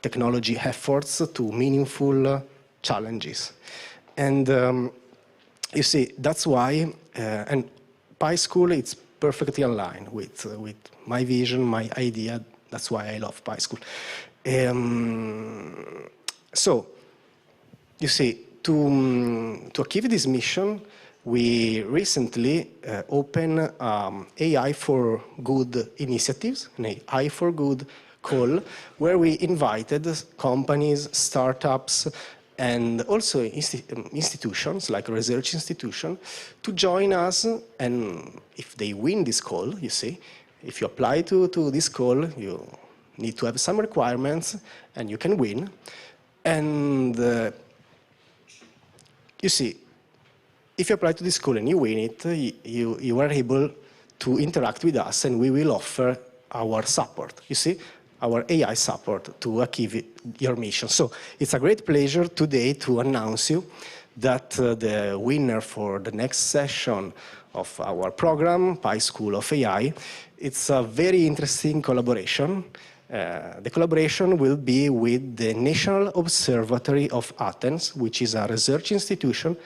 technology efforts to meaningful challenges. And you see, that's why, and PySchool, it's perfectly aligned with my vision, my idea. That's why I love PySchool. So, you see, to achieve this mission, we recently opened AI for Good initiatives, an AI for Good call, where we invited companies, startups, and also institutions, like research institutions, to join us. And if they win this call, you see, if you apply to this call, you need to have some requirements, and you can win. And you see, if you apply to this call and you win it, you are able to interact with us, and we will offer our support, you see, our AI support to achieve your mission. So it's a great pleasure today to announce you that the winner for the next session of our program, PySchool of AI, it's a very interesting collaboration. The collaboration will be with the National Observatory of Athens, which is a research institution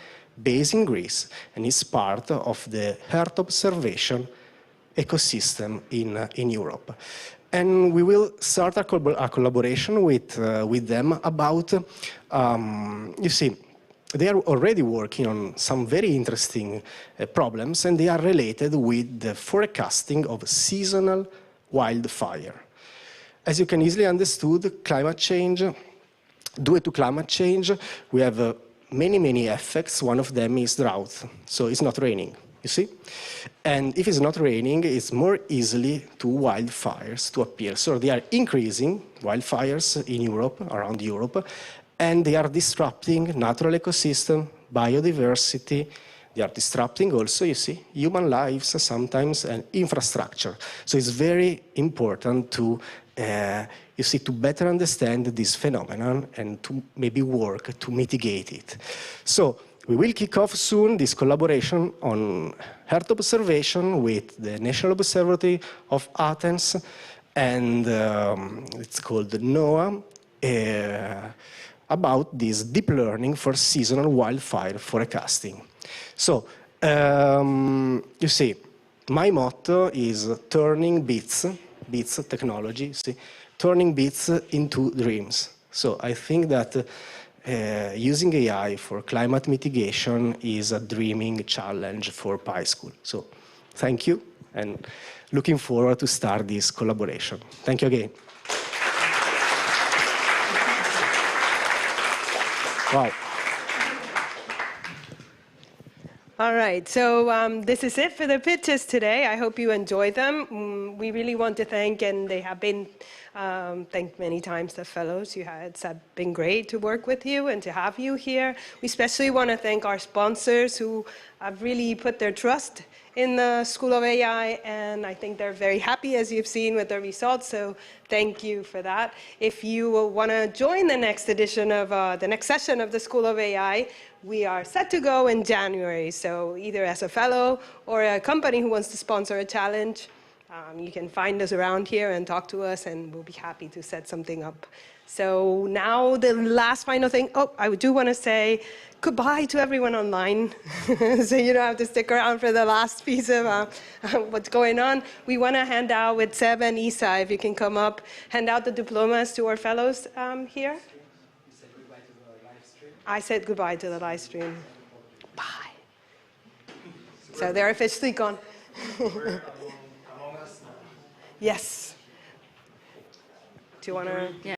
based in Greece, and is part of the Earth observation ecosystem in Europe. And we will start a collaboration with them about, you see, they are already working on some very interesting problems, and they are related with the forecasting of seasonal wildfire. As you can easily understand, climate change, due to climate change, we have many effects. One of them is drought, so it's not raining, you see? And if it's not raining, it's more easily to wildfires to appear. So they are increasing wildfires in Europe, around Europe, and they are disrupting natural ecosystem, biodiversity. They are disrupting also, you see, human lives sometimes, and infrastructure. So it's very important to, you see, to better understand this phenomenon and to maybe work to mitigate it. So we will kick off soon this collaboration on Earth observation with the National Observatory of Athens, and it's called NOAA, about this deep learning for seasonal wildfire forecasting. So, you see, my motto is turning bits technology, see, turning bits into dreams. So I think that using AI for climate mitigation is a dreaming challenge for PySchool. So thank you, and looking forward to start this collaboration. Thank you again. Wow. All right, so this is it for the pitches today. I hope you enjoyed them. We really want to thank, and they have been thanked many times, the fellows. It's been great to work with you and to have you here. We especially want to thank our sponsors who have really put their trust in the School of AI, and I think they're very happy, as you've seen, with the results, so thank you for that. If you want to join the next edition of the next session of the School of AI, we are set to go in January, so either as a fellow or a company who wants to sponsor a challenge, you can find us around here and talk to us, and we'll be happy to set something up. So now the last final thing, I do want to say goodbye to everyone online, so you don't have to stick around for the last piece of what's going on. We want to hand out with Seb and Isa, if you can come up, hand out the diplomas to our fellows here. You said goodbye to the live stream? I said goodbye to the live stream. Bye. So they're officially gone. Yes. Do you want to? Yeah.